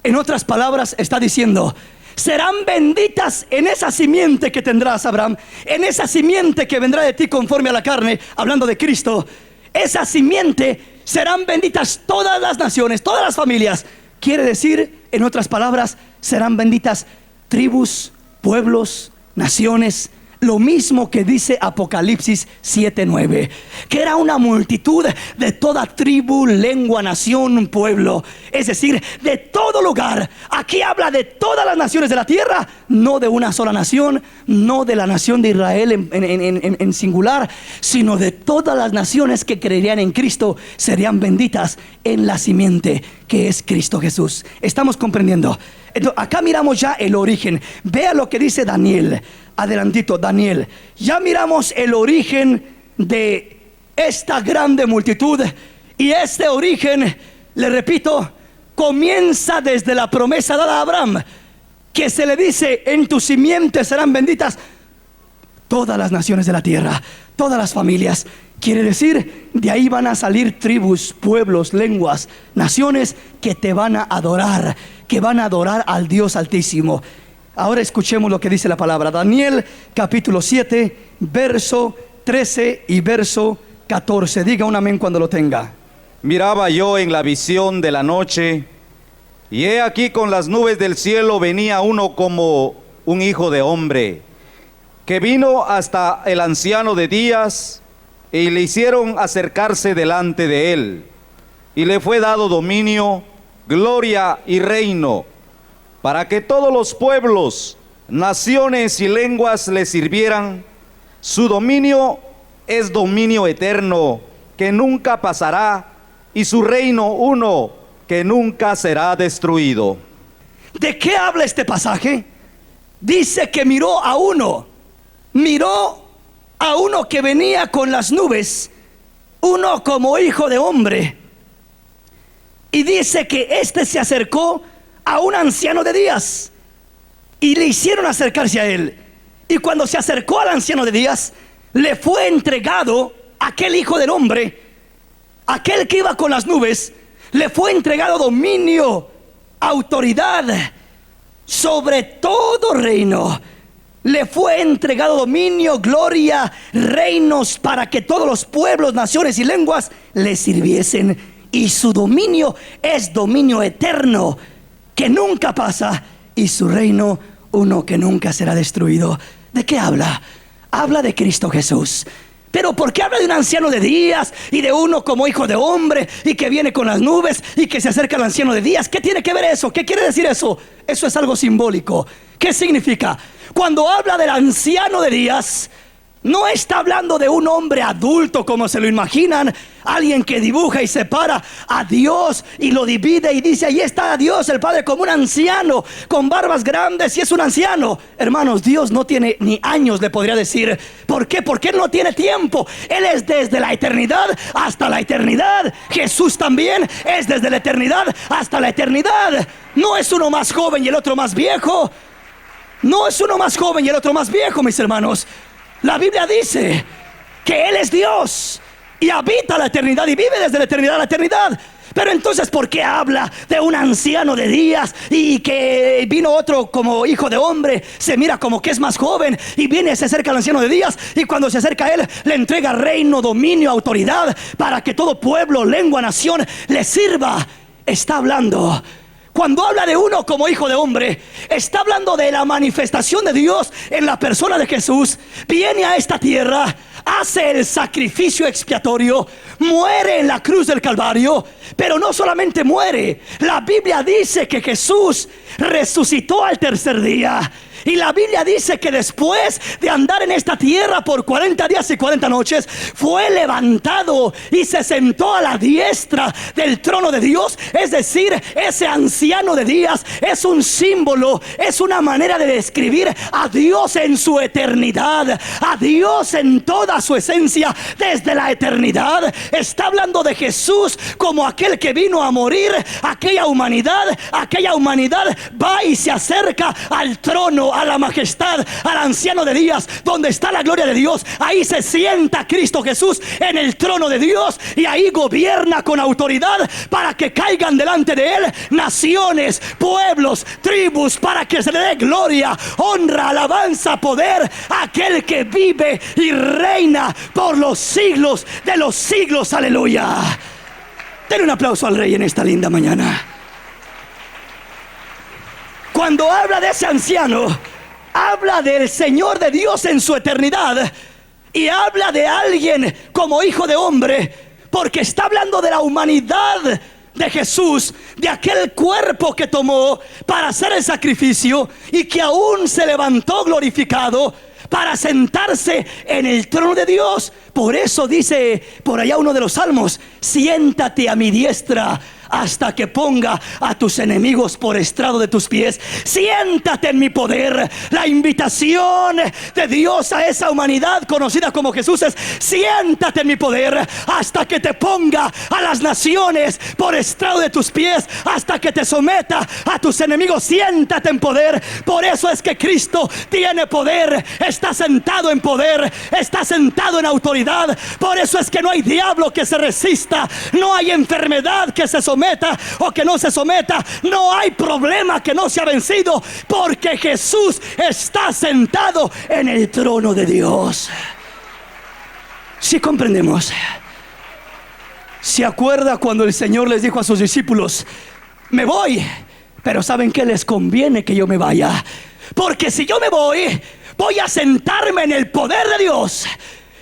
en otras palabras está diciendo: serán benditas en esa simiente que tendrás, Abraham, en esa simiente que vendrá de ti conforme a la carne, hablando de Cristo. Esa simiente serán benditas todas las naciones, todas las familias. Quiere decir, en otras palabras, serán benditas tribus, pueblos, naciones. Lo mismo que dice Apocalipsis 7:9, que era una multitud de toda tribu, lengua, nación, pueblo, es decir, de todo lugar. Aquí habla de todas las naciones de la tierra, no de una sola nación, no de la nación de Israel en singular, sino de todas las naciones que creerían en Cristo serían benditas en la simiente que es Cristo Jesús. ¿Estamos comprendiendo? Entonces, acá miramos ya el origen. Vea lo que dice Daniel. Adelantito, Daniel. Ya miramos el origen de esta grande multitud. Y este origen, le repito, comienza desde la promesa dada a Abraham, que se le dice: en tu simiente serán benditas todas las naciones de la tierra, todas las familias. Quiere decir, de ahí van a salir tribus, pueblos, lenguas, naciones que te van a adorar, que van a adorar al Dios Altísimo. Ahora escuchemos lo que dice la palabra. Daniel capítulo 7, verso 13 y verso 14. Diga un amén cuando lo tenga. Miraba yo en la visión de la noche, y he aquí con las nubes del cielo venía uno como un hijo de hombre, que vino hasta el anciano de días, y le hicieron acercarse delante de él, y le fue dado dominio, gloria y reino, para que todos los pueblos, naciones y lenguas le sirvieran. Su dominio es dominio eterno, que nunca pasará, y su reino uno, que nunca será destruido. ¿De qué habla este pasaje? Dice que miró a uno que venía con las nubes, uno como hijo de hombre, y dice que este se acercó a un anciano de días y le hicieron acercarse a él. Y cuando se acercó al anciano de días, le fue entregado aquel hijo del hombre, aquel que iba con las nubes, le fue entregado dominio, autoridad sobre todo reino. Le fue entregado dominio, gloria, reinos, para que todos los pueblos, naciones y lenguas le sirviesen. Y su dominio es dominio eterno, que nunca pasa, y su reino uno que nunca será destruido. ¿De qué habla? Habla de Cristo Jesús. Pero ¿por qué habla de un anciano de días y de uno como hijo de hombre y que viene con las nubes y que se acerca al anciano de días? ¿Qué tiene que ver eso? ¿Qué quiere decir eso? Eso es algo simbólico. ¿Qué significa? Cuando habla del anciano de días, no está hablando de un hombre adulto como se lo imaginan, alguien que dibuja y separa a Dios y lo divide y dice: ahí está Dios el Padre como un anciano con barbas grandes, y es un anciano. Hermanos, Dios no tiene ni años, le podría decir. ¿Por qué? Porque Él no tiene tiempo. Él es desde la eternidad hasta la eternidad. Jesús también es desde la eternidad hasta la eternidad. No es uno más joven y el otro más viejo. No es uno más joven y el otro más viejo, mis hermanos. La Biblia dice que Él es Dios y habita la eternidad y vive desde la eternidad a la eternidad. Pero entonces, ¿por qué habla de un anciano de días y que vino otro como hijo de hombre? Se mira como que es más joven y viene, se acerca al anciano de días, y cuando se acerca a él le entrega reino, dominio, autoridad para que todo pueblo, lengua, nación le sirva. Está hablando Cuando habla de uno como hijo de hombre, está hablando de la manifestación de Dios en la persona de Jesús. Viene a esta tierra, hace el sacrificio expiatorio, muere en la cruz del Calvario. Pero no solamente muere, la Biblia dice que Jesús resucitó al tercer día. Y la Biblia dice que después de andar en esta tierra por 40 días y 40 noches, fue levantado y se sentó a la diestra del trono de Dios. Es decir, ese anciano de días es un símbolo, es una manera de describir a Dios en su eternidad, a Dios en toda su esencia desde la eternidad. Está hablando de Jesús como aquel que vino a morir. Aquella humanidad va y se acerca al trono, a la majestad, al anciano de días, donde está la gloria de Dios. Ahí se sienta Cristo Jesús en el trono de Dios, y ahí gobierna con autoridad para que caigan delante de él naciones, pueblos, tribus, para que se le dé gloria, honra, alabanza, poder a aquel que vive y reina por los siglos de los siglos. Aleluya. Den un aplauso al Rey en esta linda mañana. Cuando habla de ese anciano, habla del Señor de Dios en su eternidad, y habla de alguien como hijo de hombre, porque está hablando de la humanidad de Jesús, de aquel cuerpo que tomó para hacer el sacrificio y que aún se levantó glorificado para sentarse en el trono de Dios. Por eso dice por allá uno de los salmos: siéntate a mi diestra hasta que ponga a tus enemigos por estrado de tus pies. Siéntate en mi poder. La invitación de Dios a esa humanidad conocida como Jesús es: siéntate en mi poder hasta que te ponga a las naciones por estrado de tus pies, hasta que te someta a tus enemigos. Siéntate en poder. Por eso es que Cristo tiene poder, está sentado en poder, está sentado en autoridad. Por eso es que no hay diablo que se resista, no hay enfermedad que se someta o que no se someta, no hay problema que no sea vencido, porque Jesús está sentado en el trono de Dios. Si comprendemos, ¿se acuerda cuando el Señor les dijo a sus discípulos: me voy, pero saben que les conviene que yo me vaya? Porque si yo me voy, voy a sentarme en el poder de Dios,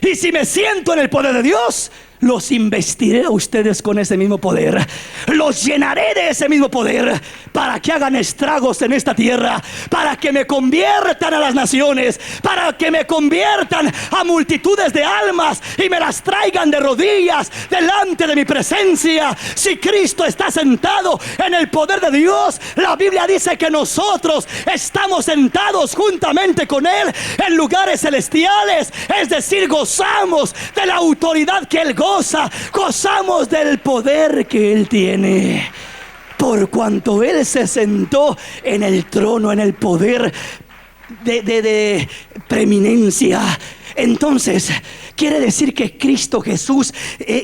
y si me siento en el poder de Dios, los investiré a ustedes con ese mismo poder, los llenaré de ese mismo poder, para que hagan estragos en esta tierra, para que me conviertan a las naciones, para que me conviertan a multitudes de almas y me las traigan de rodillas delante de mi presencia. Si Cristo está sentado en el poder de Dios, la Biblia dice que nosotros estamos sentados juntamente con Él en lugares celestiales. Es decir, gozamos de la autoridad que Él goza, gozamos del poder que Él tiene, por cuanto Él se sentó en el trono, en el poder de preeminencia. Entonces quiere decir que Cristo Jesús,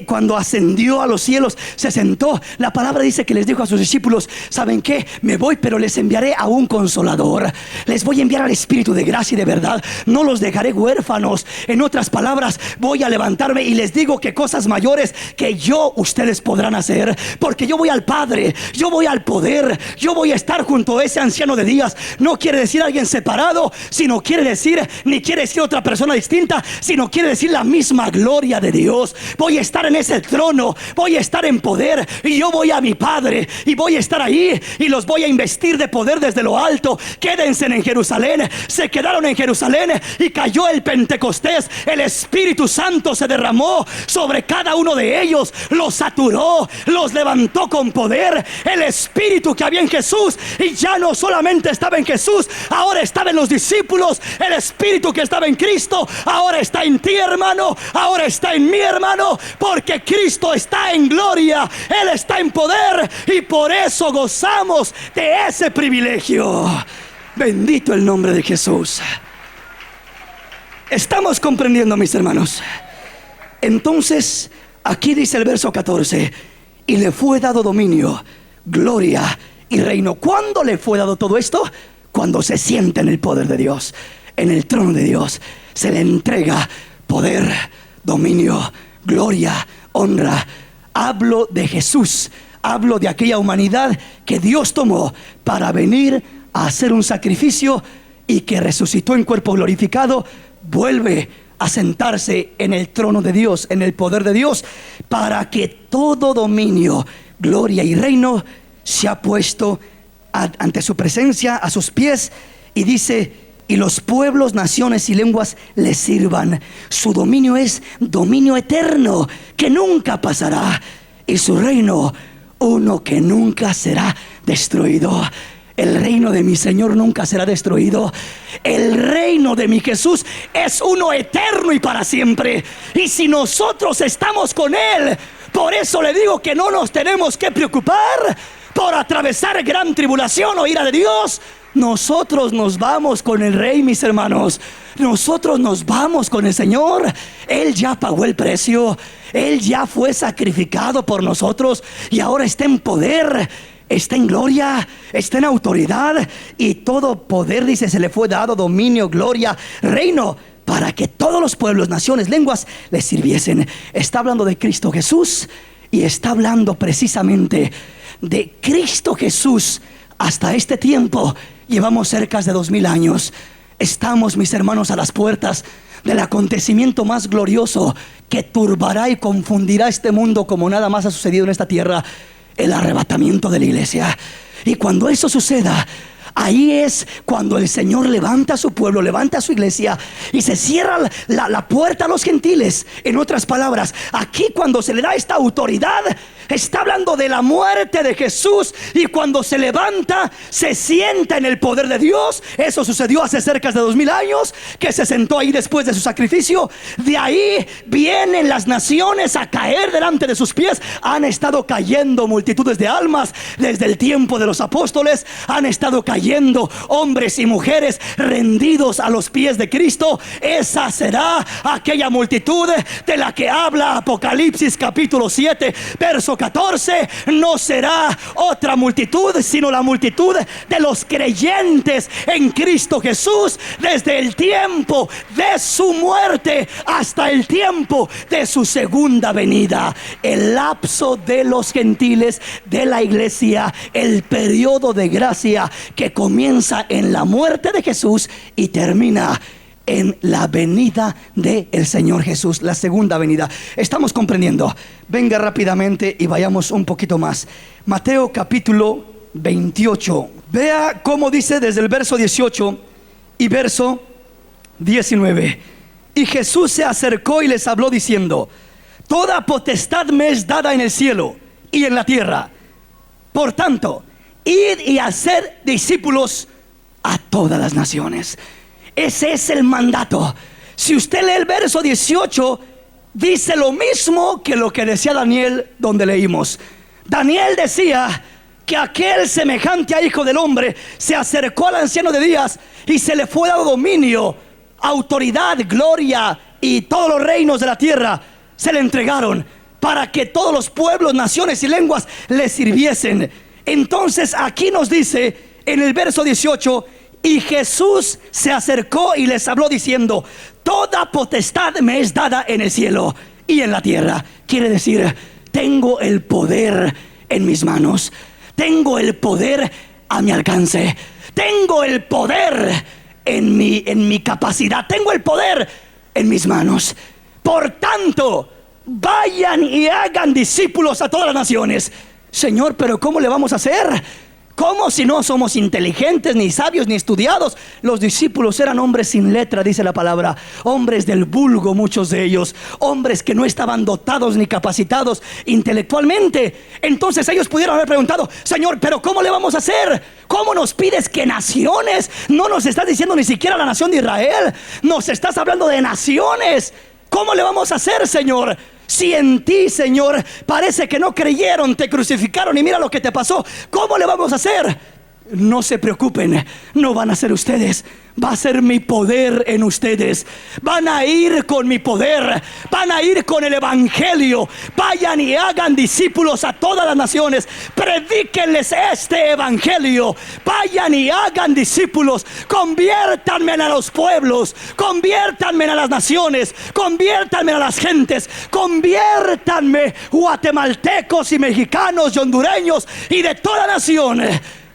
cuando ascendió a los cielos, se sentó. La palabra dice que les dijo a sus discípulos: ¿saben qué? Me voy, pero les enviaré a un consolador. Les voy a enviar al Espíritu de gracia y de verdad. No los dejaré huérfanos. En otras palabras, voy a levantarme y les digo que cosas mayores que yo ustedes podrán hacer, porque yo voy al Padre, yo voy al poder, yo voy a estar junto a ese anciano de días. No quiere decir alguien separado, sino quiere decir, ni quiere decir otra persona distinta, sino quiere decir la misma gloria de Dios. Voy a estar en ese trono, voy a estar en poder, y yo voy a mi Padre y voy a estar ahí y los voy a investir de poder desde lo alto. Quédense en Jerusalén. Se quedaron en Jerusalén y cayó el Pentecostés. El Espíritu Santo se derramó sobre cada uno de ellos, los saturó, los levantó con poder. El Espíritu que había en Jesús, y ya no solamente estaba en Jesús, ahora estaba en los discípulos. El Espíritu que estaba en Cristo ahora está en ti, hermano, ahora está en mi hermano, porque Cristo está en gloria, Él está en poder, y por eso gozamos de ese privilegio. Bendito el nombre de Jesús. ¿Estamos comprendiendo, mis hermanos? Entonces, aquí dice el verso 14: y le fue dado dominio, gloria y reino. ¿Cuándo le fue dado todo esto? Cuando se siente en el poder de Dios, en el trono de Dios. Se le entrega poder, dominio, gloria, honra. Hablo de Jesús Hablo de aquella humanidad que Dios tomó para venir a hacer un sacrificio y que resucitó en cuerpo glorificado. Vuelve a sentarse en el trono de Dios, en el poder de Dios, para que todo dominio, gloria y reino sea puesto ante su presencia, a sus pies. Y dice: y los pueblos, naciones y lenguas le sirvan. Su dominio es dominio eterno, que nunca pasará, y su reino uno que nunca será destruido. El reino de mi Señor nunca será destruido. El reino de mi Jesús es uno eterno y para siempre. Y si nosotros estamos con Él, por eso le digo que no nos tenemos que preocupar por atravesar gran tribulación o ira de Dios. Nosotros nos vamos con el Rey, mis hermanos. Nosotros nos vamos con el Señor. Él ya pagó el precio. Él ya fue sacrificado por nosotros y ahora está en poder, está en gloria, está en autoridad. Y todo poder, dice, se le fue dado, dominio, gloria, reino, para que todos los pueblos, naciones, lenguas le sirviesen. Está hablando de Cristo Jesús y está hablando precisamente de Cristo Jesús. Hasta este tiempo llevamos cerca de 2000 años. Estamos, mis hermanos, a las puertas del acontecimiento más glorioso que turbará y confundirá este mundo como nada más ha sucedido en esta tierra: el arrebatamiento de la iglesia. Y cuando eso suceda, ahí es cuando el Señor levanta a su pueblo, levanta a su iglesia y se cierra la puerta a los gentiles. En otras palabras, aquí cuando se le da esta autoridad, está hablando de la muerte de Jesús. Y cuando se levanta, se sienta en el poder de Dios. Eso sucedió hace cerca de 2000 años, que se sentó ahí después de su sacrificio. De ahí vienen las naciones a caer delante de sus pies. Han estado cayendo multitudes de almas desde el tiempo de los apóstoles. Han estado cayendo hombres y mujeres rendidos a los pies de Cristo. Esa será aquella multitud de la que habla Apocalipsis capítulo 7 verso 14. No será otra multitud, sino la multitud de los creyentes en Cristo Jesús, desde el tiempo de su muerte hasta el tiempo de su segunda venida. El lapso de los gentiles, de la iglesia, el periodo de gracia que comienza en la muerte de Jesús y termina en la venida del Señor Jesús, la segunda venida. ¿Estamos comprendiendo? Venga rápidamente y vayamos un poquito más. Mateo capítulo 28. Vea cómo dice desde el verso 18 y verso 19. Y Jesús se acercó y les habló diciendo: toda potestad me es dada en el cielo y en la tierra. Por tanto, id y haced discípulos a todas las naciones. Ese es el mandato. Si usted lee el verso 18, dice lo mismo que lo que decía Daniel, donde leímos. Daniel decía que aquel semejante a hijo del hombre se acercó al anciano de días y se le fue dado dominio, autoridad, gloria y todos los reinos de la tierra se le entregaron para que todos los pueblos, naciones y lenguas le sirviesen. Entonces aquí nos dice en el verso 18: y Jesús se acercó y les habló diciendo: toda potestad me es dada en el cielo y en la tierra. Quiere decir, tengo el poder en mis manos, tengo el poder a mi alcance, tengo el poder en mi capacidad, tengo el poder en mis manos. Por tanto, vayan y hagan discípulos a todas las naciones. Señor, pero ¿cómo le vamos a hacer? ¿Cómo si no somos inteligentes, ni sabios, ni estudiados? Los discípulos eran hombres sin letra, dice la palabra. Hombres del vulgo, muchos de ellos. Hombres que no estaban dotados ni capacitados intelectualmente. Entonces ellos pudieron haber preguntado: Señor, pero ¿cómo le vamos a hacer? ¿Cómo nos pides que naciones? No nos estás diciendo ni siquiera la nación de Israel. Nos estás hablando de naciones. ¿Cómo le vamos a hacer, Señor? Si en ti, Señor, parece que no creyeron, te crucificaron y mira lo que te pasó. ¿Cómo le vamos a hacer? No se preocupen, no van a ser ustedes, va a ser mi poder en ustedes. Van a ir con mi poder, van a ir con el evangelio. Vayan y hagan discípulos a todas las naciones, predíquenles este evangelio. Vayan y hagan discípulos, conviértanme a los pueblos, conviértanme a las naciones, conviértanme a las gentes, conviértanme guatemaltecos y mexicanos y hondureños y de toda nación.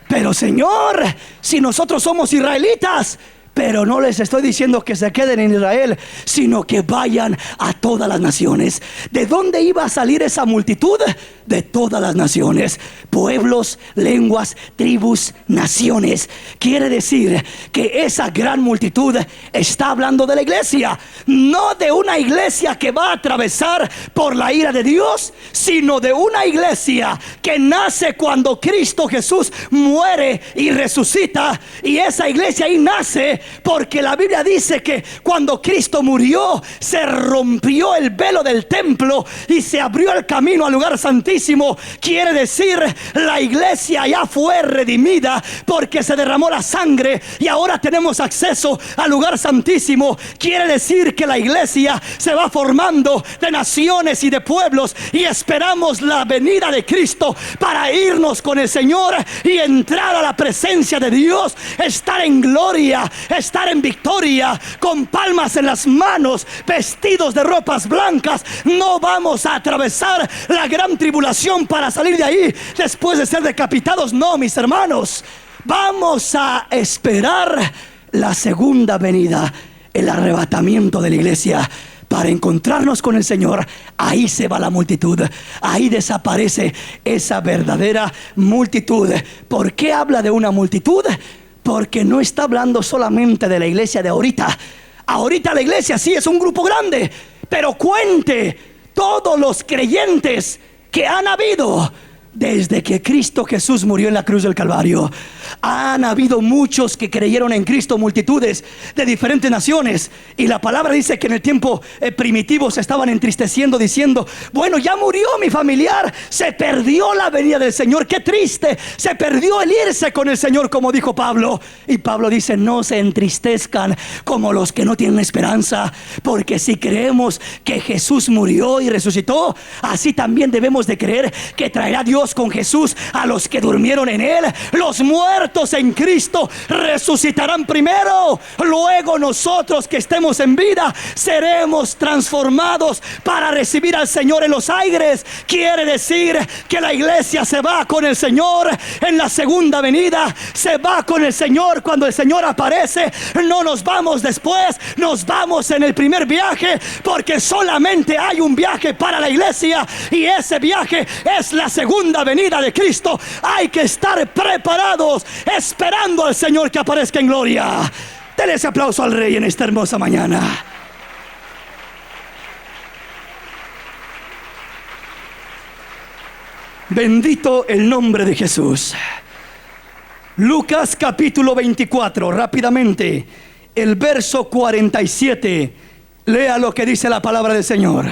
Pero Señor, si nosotros somos israelitas, pero no les estoy diciendo que se queden en Israel, sino que vayan a todas las naciones. ¿De dónde iba a salir esa multitud? De todas las naciones, pueblos, lenguas, tribus, naciones. Quiere decir que esa gran multitud está hablando de la iglesia, no de una iglesia que va a atravesar por la ira de Dios, sino de una iglesia que nace cuando Cristo Jesús muere y resucita. Y esa iglesia ahí nace porque la Biblia dice que cuando Cristo murió, se rompió el velo del templo y se abrió el camino al lugar santísimo. Quiere decir, la iglesia ya fue redimida porque se derramó la sangre y ahora tenemos acceso al lugar santísimo. Quiere decir que la iglesia se va formando de naciones y de pueblos, y esperamos la venida de Cristo para irnos con el Señor y entrar a la presencia de Dios, estar en gloria, estar en victoria, con palmas en las manos, vestidos de ropas blancas. No vamos a atravesar la gran tribulación para salir de ahí después de ser decapitados. No, mis hermanos, vamos a esperar la segunda venida, el arrebatamiento de la iglesia, para encontrarnos con el Señor. Ahí se va la multitud, ahí desaparece esa verdadera multitud. ¿Por qué habla de una multitud? Porque no está hablando solamente de la iglesia de ahorita. Ahorita la iglesia sí es un grupo grande, pero cuente todos los creyentes que han habido desde que Cristo Jesús murió en la cruz del Calvario. Han habido muchos que creyeron en Cristo, multitudes de diferentes naciones. Y la palabra dice que en el tiempo primitivo se estaban entristeciendo, diciendo: bueno, ya murió mi familiar, se perdió la venida del Señor. Qué triste, se perdió el irse con el Señor, como dijo Pablo. Y Pablo dice: no se entristezcan como los que no tienen esperanza, porque si creemos que Jesús murió y resucitó, así también debemos de creer que traerá Dios con Jesús a los que durmieron en él. Los muertos en Cristo resucitarán primero, luego nosotros que estemos en vida seremos transformados para recibir al Señor en los aires. Quiere decir que la iglesia se va con el Señor en la segunda venida, se va con el Señor cuando el Señor aparece. No nos vamos después, nos vamos en el primer viaje, porque solamente hay un viaje para la iglesia, y ese viaje es la segunda venida de Cristo. Hay que estar preparados, esperando al Señor que aparezca en gloria. Denle ese aplauso al Rey en esta hermosa mañana. Bendito el nombre de Jesús. Lucas capítulo 24, rápidamente, el verso 47. Lea lo que dice la palabra del Señor.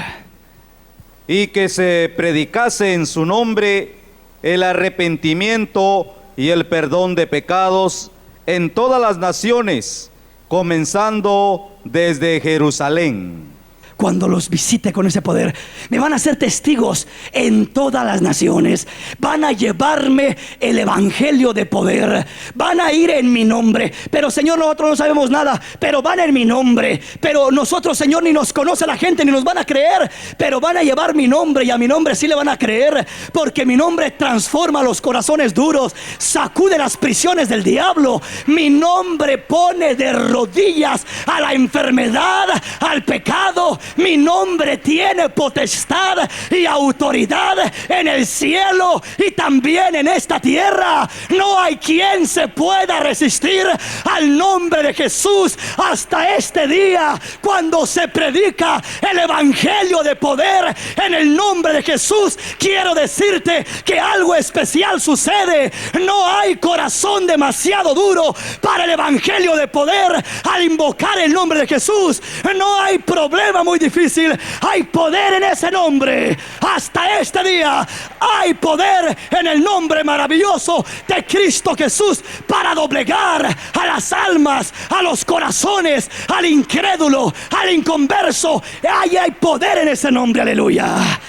Y que se predicase en su nombre el arrepentimiento y el perdón de pecados en todas las naciones, comenzando desde Jerusalén. Cuando los visite con ese poder, me van a hacer testigos en todas las naciones. Van a llevarme el evangelio de poder. Van a ir en mi nombre. Pero Señor, nosotros no sabemos nada, pero van en mi nombre. Pero nosotros, Señor, ni nos conoce la gente, ni nos van a creer. Pero van a llevar mi nombre, y a mi nombre sí le van a creer, porque mi nombre transforma los corazones duros, sacude las prisiones del diablo. Mi nombre pone de rodillas a la enfermedad, al pecado. Mi nombre tiene potestad y autoridad en el cielo y también en esta tierra. No hay quien se pueda resistir al nombre de Jesús hasta este día, cuando se predica el evangelio de poder en el nombre de Jesús. Quiero decirte que algo especial sucede. No hay corazón demasiado duro para el evangelio de poder al invocar el nombre de Jesús. No hay problema muy difícil, hay poder en ese nombre. Hasta este día hay poder en el nombre maravilloso de Cristo Jesús para doblegar a las almas, a los corazones, al incrédulo, al inconverso. Ahí hay poder en ese nombre, aleluya.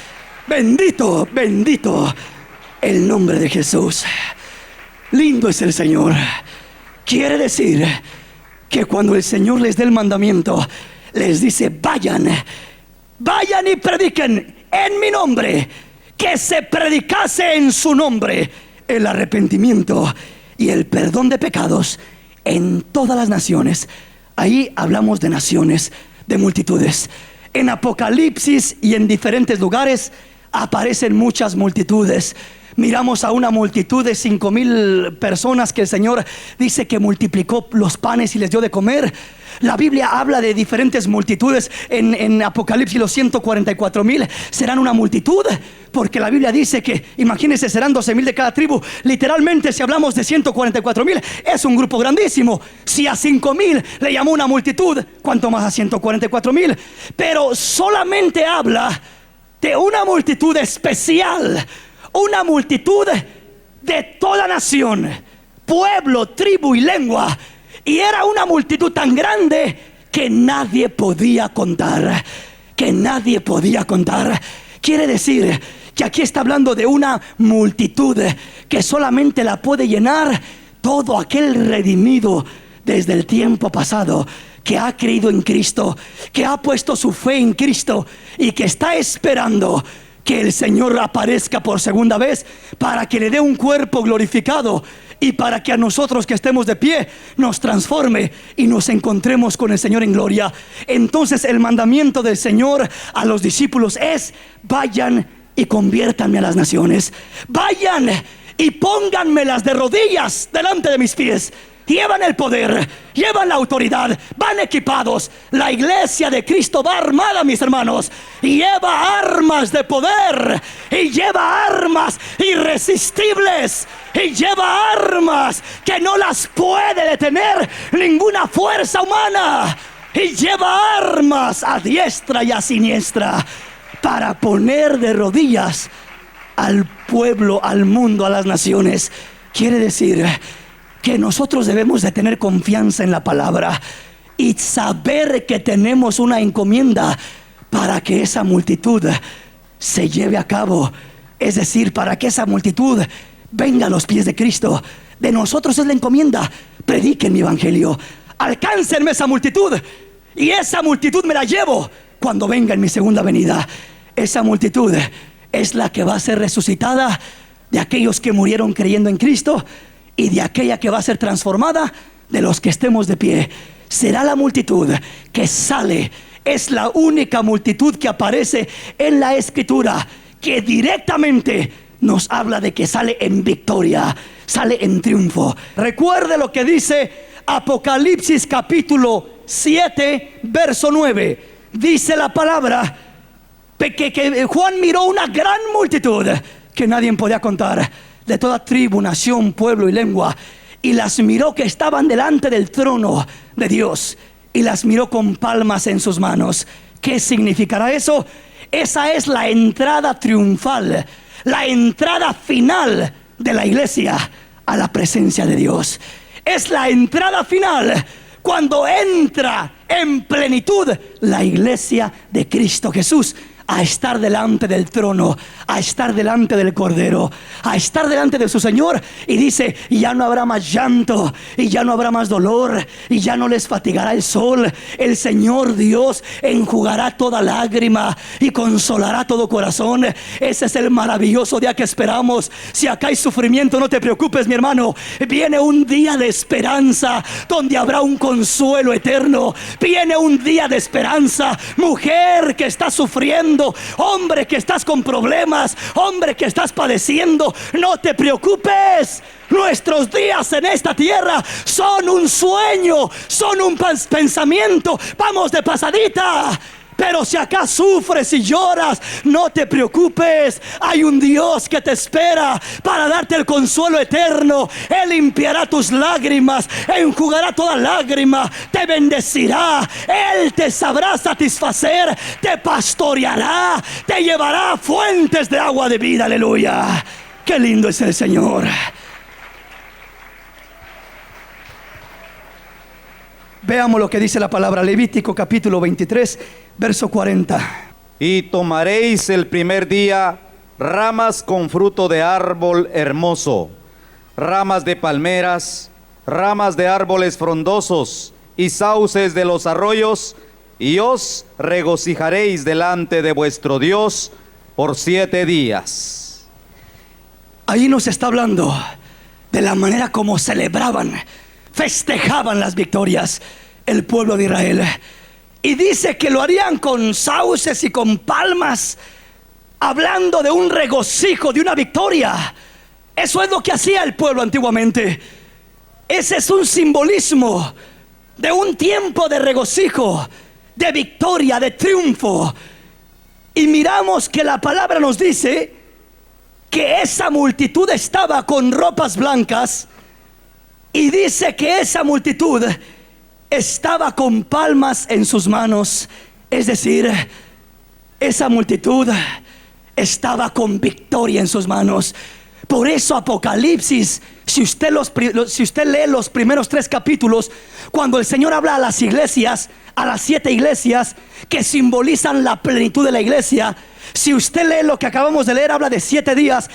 Bendito, bendito el nombre de Jesús. Lindo es el Señor. Quiere decir que cuando el Señor les dé el mandamiento, les dice: vayan y prediquen en mi nombre, que se predicase en su nombre el arrepentimiento y el perdón de pecados en todas las naciones. Ahí hablamos de naciones, de multitudes. En Apocalipsis y en diferentes lugares aparecen muchas multitudes. Miramos a una multitud de 5,000 personas que el Señor dice que multiplicó los panes y les dio de comer. La Biblia habla de diferentes multitudes. En Apocalipsis los 144,000 serán una multitud, porque la Biblia dice que, imagínense, serán 12,000 de cada tribu. Literalmente, si hablamos de 144,000, es un grupo grandísimo. Si a 5,000 le llamó una multitud, ¿cuánto más a 144,000? Pero solamente habla de una multitud especial, una multitud de toda nación, pueblo, tribu y lengua. Y era una multitud tan grande que nadie podía contar. Que nadie podía contar. Quiere decir que aquí está hablando de una multitud que solamente la puede llenar todo aquel redimido desde el tiempo pasado, que ha creído en Cristo, que ha puesto su fe en Cristo y que está esperando que el Señor aparezca por segunda vez para que le dé un cuerpo glorificado y para que a nosotros que estemos de pie nos transforme y nos encontremos con el Señor en gloria. Entonces el mandamiento del Señor a los discípulos es: vayan y conviértanme a las naciones. Vayan y pónganmelas de rodillas delante de mis pies. Llevan el poder, llevan la autoridad, van equipados. La iglesia de Cristo va armada, mis hermanos. Lleva armas de poder, y lleva armas irresistibles, y lleva armas que no las puede detener ninguna fuerza humana. Y lleva armas a diestra y a siniestra para poner de rodillas al pueblo, al mundo, a las naciones. Quiere decir que nosotros debemos de tener confianza en la palabra y saber que tenemos una encomienda para que esa multitud se lleve a cabo. Es decir, para que esa multitud venga a los pies de Cristo. De nosotros es la encomienda: prediquen mi evangelio, alcáncenme esa multitud, y esa multitud me la llevo cuando venga en mi segunda venida. Esa multitud es la que va a ser resucitada de aquellos que murieron creyendo en Cristo, y de aquella que va a ser transformada de los que estemos de pie. Será la multitud que sale. Es la única multitud que aparece en la Escritura que directamente nos habla de que sale en victoria, sale en triunfo. Recuerde lo que dice Apocalipsis capítulo 7 verso 9. Dice la palabra que Juan miró una gran multitud que nadie podía contar, de toda tribu, nación, pueblo y lengua, y las miró que estaban delante del trono de Dios, y las miró con palmas en sus manos. ¿Qué significará eso? Esa es la entrada triunfal, la entrada final de la iglesia a la presencia de Dios. Es la entrada final cuando entra en plenitud la iglesia de Cristo Jesús a estar delante del trono, a estar delante del Cordero, a estar delante de su Señor. Y dice: y ya no habrá más llanto, y ya no habrá más dolor, y ya no les fatigará el sol. El Señor Dios enjugará toda lágrima y consolará todo corazón. Ese es el maravilloso día que esperamos. Si acá hay sufrimiento, no te preocupes, mi hermano. Viene un día de esperanza donde habrá un consuelo eterno. Viene un día de esperanza. Mujer que está sufriendo, hombre que estás con problemas, hombre que estás padeciendo, no te preocupes. Nuestros días en esta tierra son un sueño, son un pensamiento. Vamos de pasadita. Pero si acá sufres y lloras, no te preocupes. Hay un Dios que te espera para darte el consuelo eterno. Él limpiará tus lágrimas, enjugará toda lágrima, te bendecirá. Él te sabrá satisfacer, te pastoreará, te llevará a fuentes de agua de vida. Aleluya. Qué lindo es el Señor. Veamos lo que dice la palabra. Levítico capítulo 23, verso 40. Y tomaréis el primer día ramas con fruto de árbol hermoso, ramas de palmeras, ramas de árboles frondosos y sauces de los arroyos, y os regocijaréis delante de vuestro Dios por 7 días. Ahí nos está hablando de la manera como celebraban, festejaban las victorias el pueblo de Israel. Y dice que lo harían con sauces y con palmas, hablando de un regocijo, de una victoria. Eso es lo que hacía el pueblo antiguamente. Ese es un simbolismo de un tiempo de regocijo, de victoria, de triunfo. Y miramos que la palabra nos dice que esa multitud estaba con ropas blancas, y dice que esa multitud estaba con palmas en sus manos. Es decir, esa multitud estaba con victoria en sus manos. Por eso Apocalipsis, si usted lee los primeros 3 capítulos, cuando el Señor habla a las iglesias, a las 7 iglesias que simbolizan la plenitud de la iglesia, si usted lee lo que acabamos de leer, habla de 7 días,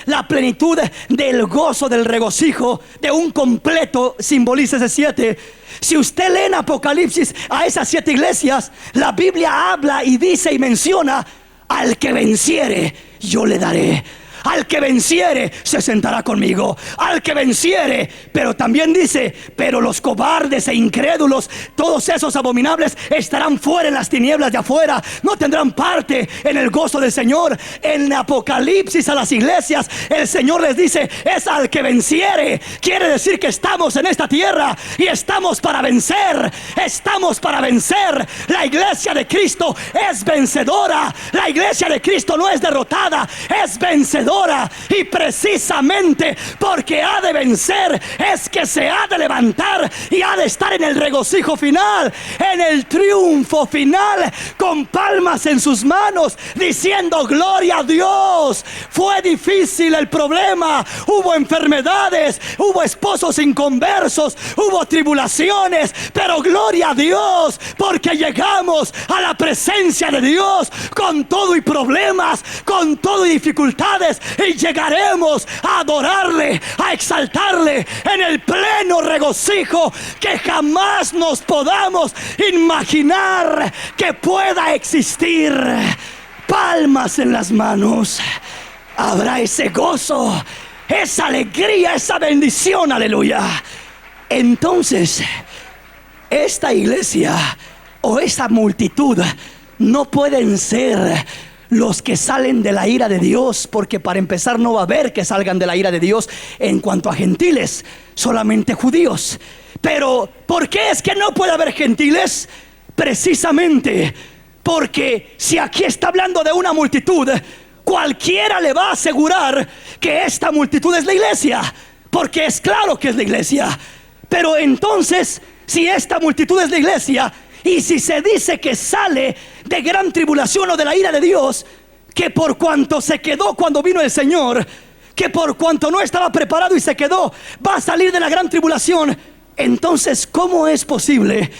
la plenitud del gozo, del regocijo, de un completo, simboliza ese 7. Si usted lee en Apocalipsis a esas 7 iglesias, la Biblia habla y dice y menciona: al que venciere, yo le daré. Al que venciere, se sentará conmigo. Al que venciere, pero también dice: pero los cobardes e incrédulos, todos esos abominables, estarán fuera en las tinieblas de afuera. No tendrán parte en el gozo del Señor. En Apocalipsis a las iglesias, el Señor les dice: es al que venciere. Quiere decir que estamos en esta tierra y estamos para vencer. Estamos para vencer. La iglesia de Cristo es vencedora. La iglesia de Cristo no es derrotada, es vencedora. Y precisamente porque ha de vencer, es que se ha de levantar y ha de estar en el regocijo final, en el triunfo final, con palmas en sus manos, diciendo: gloria a Dios. Fue difícil el problema, hubo enfermedades, hubo esposos inconversos, hubo tribulaciones, pero gloria a Dios, porque llegamos a la presencia de Dios con todo y problemas, con todo y dificultades, y llegaremos a adorarle, a exaltarle en el pleno regocijo que jamás nos podamos imaginar que pueda existir. Palmas en las manos, habrá ese gozo, esa alegría, esa bendición. Aleluya. Entonces, esta iglesia o esa multitud no pueden ser los que salen de la ira de Dios, porque para empezar no va a haber que salgan de la ira de Dios en cuanto a gentiles, solamente judíos. Pero ¿por qué es que no puede haber gentiles? Precisamente porque si aquí está hablando de una multitud, cualquiera le va a asegurar que esta multitud es la iglesia, porque es claro que es la iglesia. Pero entonces, si esta multitud es la iglesia, y si se dice que sale de gran tribulación o de la ira de Dios, que por cuanto se quedó cuando vino el Señor, que por cuanto no estaba preparado y se quedó, va a salir de la gran tribulación, entonces ¿cómo es posible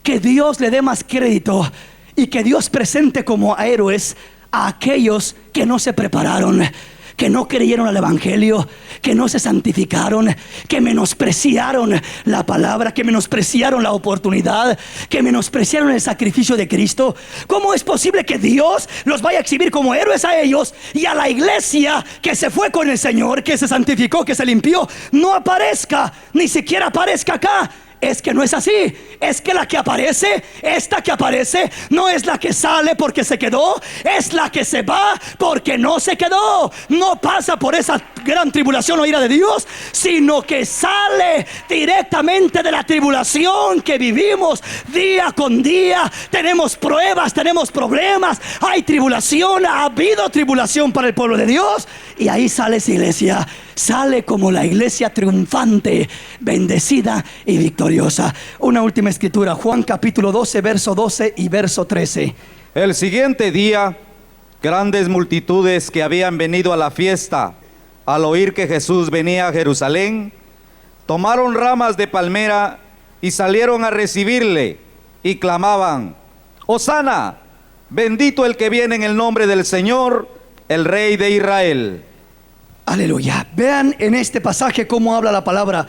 que Dios le dé más crédito y que Dios presente como a héroes a aquellos que no se prepararon, que no creyeron al evangelio, que no se santificaron, que menospreciaron la palabra, que menospreciaron la oportunidad, que menospreciaron el sacrificio de Cristo? ¿Cómo es posible que Dios los vaya a exhibir como héroes a ellos y a la iglesia que se fue con el Señor, que se santificó, que se limpió, no aparezca, ni siquiera aparezca acá es que no es así. Es que la que aparece, esta que aparece, no es la que sale porque se quedó, es la que se va porque no se quedó. No pasa por esa gran tribulación o ira de Dios, sino que sale directamente de la tribulación que vivimos día con día. Tenemos pruebas, tenemos problemas, hay tribulación, ha habido tribulación para el pueblo de Dios, y ahí sale esa iglesia. Sale como la iglesia triunfante, bendecida y victoriosa. Una última escritura, Juan capítulo 12, verso 12 y verso 13. El siguiente día, grandes multitudes que habían venido a la fiesta, al oír que Jesús venía a Jerusalén, tomaron ramas de palmera y salieron a recibirle y clamaban: Hosana, bendito el que viene en el nombre del Señor, el Rey de Israel. Aleluya. Vean en este pasaje cómo habla la palabra.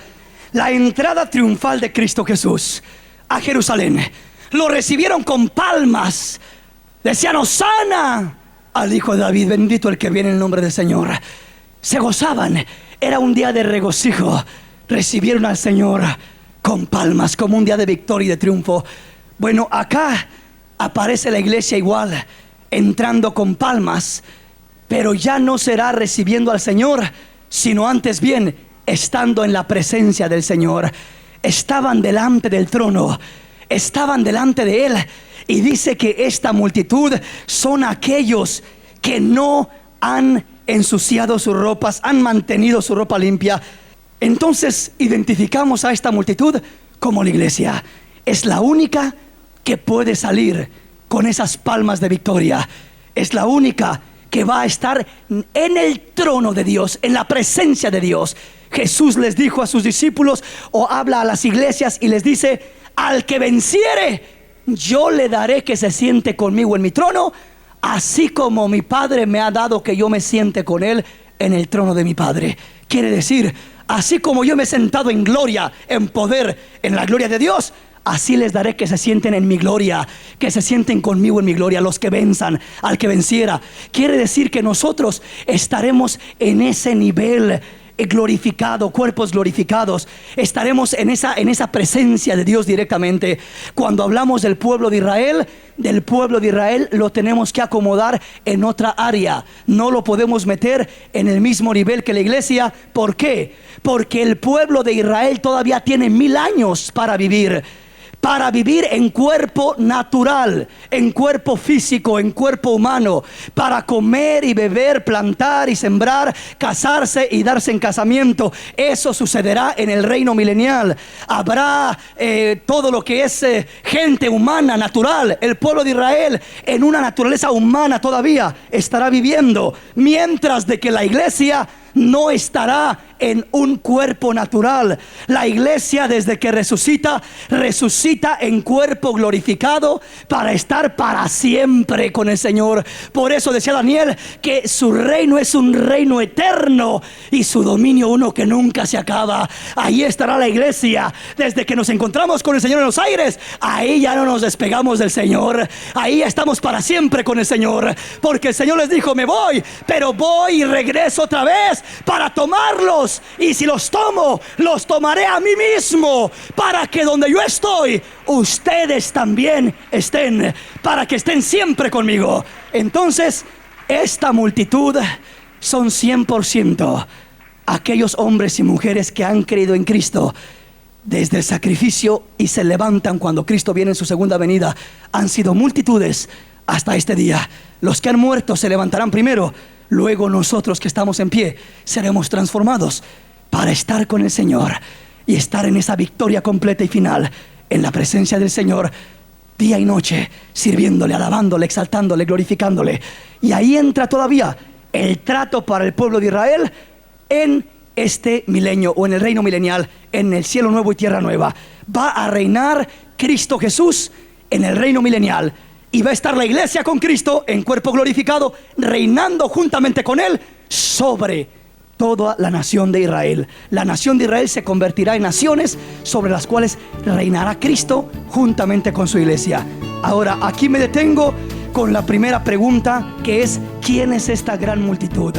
La entrada triunfal de Cristo Jesús a Jerusalén. Lo recibieron con palmas. Decían: Hosana al Hijo de David, bendito el que viene en el nombre del Señor. Se gozaban. Era un día de regocijo. Recibieron al Señor con palmas, como un día de victoria y de triunfo. Bueno, acá aparece la iglesia igual, entrando con palmas, pero ya no será recibiendo al Señor, sino antes bien estando en la presencia del Señor. Estaban delante del trono, estaban delante de Él. Y dice que esta multitud son aquellos que no han ensuciado sus ropas, han mantenido su ropa limpia. Entonces identificamos a esta multitud como la iglesia. Es la única que puede salir con esas palmas de victoria. Es la única que va a estar en el trono de Dios, en la presencia de Dios. Jesús les dijo a sus discípulos, o habla a las iglesias y les dice: al que venciere, yo le daré que se siente conmigo en mi trono, así como mi Padre me ha dado que yo me siente con Él en el trono de mi Padre. Quiere decir, así como yo me he sentado en gloria, en poder, en la gloria de Dios, así les daré que se sienten en mi gloria, que se sienten conmigo en mi gloria, los que venzan, al que venciera. Quiere decir que nosotros estaremos en ese nivel glorificado, cuerpos glorificados. Estaremos en esa presencia de Dios directamente. Cuando hablamos del pueblo de Israel, lo tenemos que acomodar en otra área. No lo podemos meter en el mismo nivel que la iglesia. ¿Por qué? Porque el pueblo de Israel todavía tiene 1000 años para vivir en cuerpo natural, en cuerpo físico, en cuerpo humano, para comer y beber, plantar y sembrar, casarse y darse en casamiento. Eso sucederá en el reino milenial. Habrá todo lo que es gente humana, natural. El pueblo de Israel en una naturaleza humana todavía estará viviendo, mientras de que la iglesia no estará en un cuerpo natural. La iglesia, desde que resucita en cuerpo glorificado para estar para siempre con el Señor. Por eso decía Daniel que su reino es un reino eterno y su dominio uno que nunca se acaba. Ahí estará la iglesia. Desde que nos encontramos con el Señor en los aires, ahí ya no nos despegamos del Señor. Ahí estamos para siempre con el Señor, porque el Señor les dijo: me voy, pero voy y regreso otra vez para tomarlos, y si los tomo, los tomaré a mí mismo, para que donde yo estoy, ustedes también estén, para que estén siempre conmigo. Entonces, esta multitud son 100% aquellos hombres y mujeres que han creído en Cristo desde el sacrificio y se levantan cuando Cristo viene en su segunda venida. Han sido multitudes hasta este día. Los que han muerto se levantarán primero. Luego nosotros que estamos en pie seremos transformados para estar con el Señor y estar en esa victoria completa y final en la presencia del Señor, día y noche, sirviéndole, alabándole, exaltándole, glorificándole. Y ahí entra todavía el trato para el pueblo de Israel en este milenio, o en el reino milenial, en el cielo nuevo y tierra nueva. Va a reinar Cristo Jesús en el reino milenial. Y va a estar la iglesia con Cristo en cuerpo glorificado, reinando juntamente con Él sobre toda la nación de Israel. La nación de Israel se convertirá en naciones sobre las cuales reinará Cristo juntamente con su iglesia. Ahora, aquí me detengo con la primera pregunta, que es: ¿quién es esta gran multitud?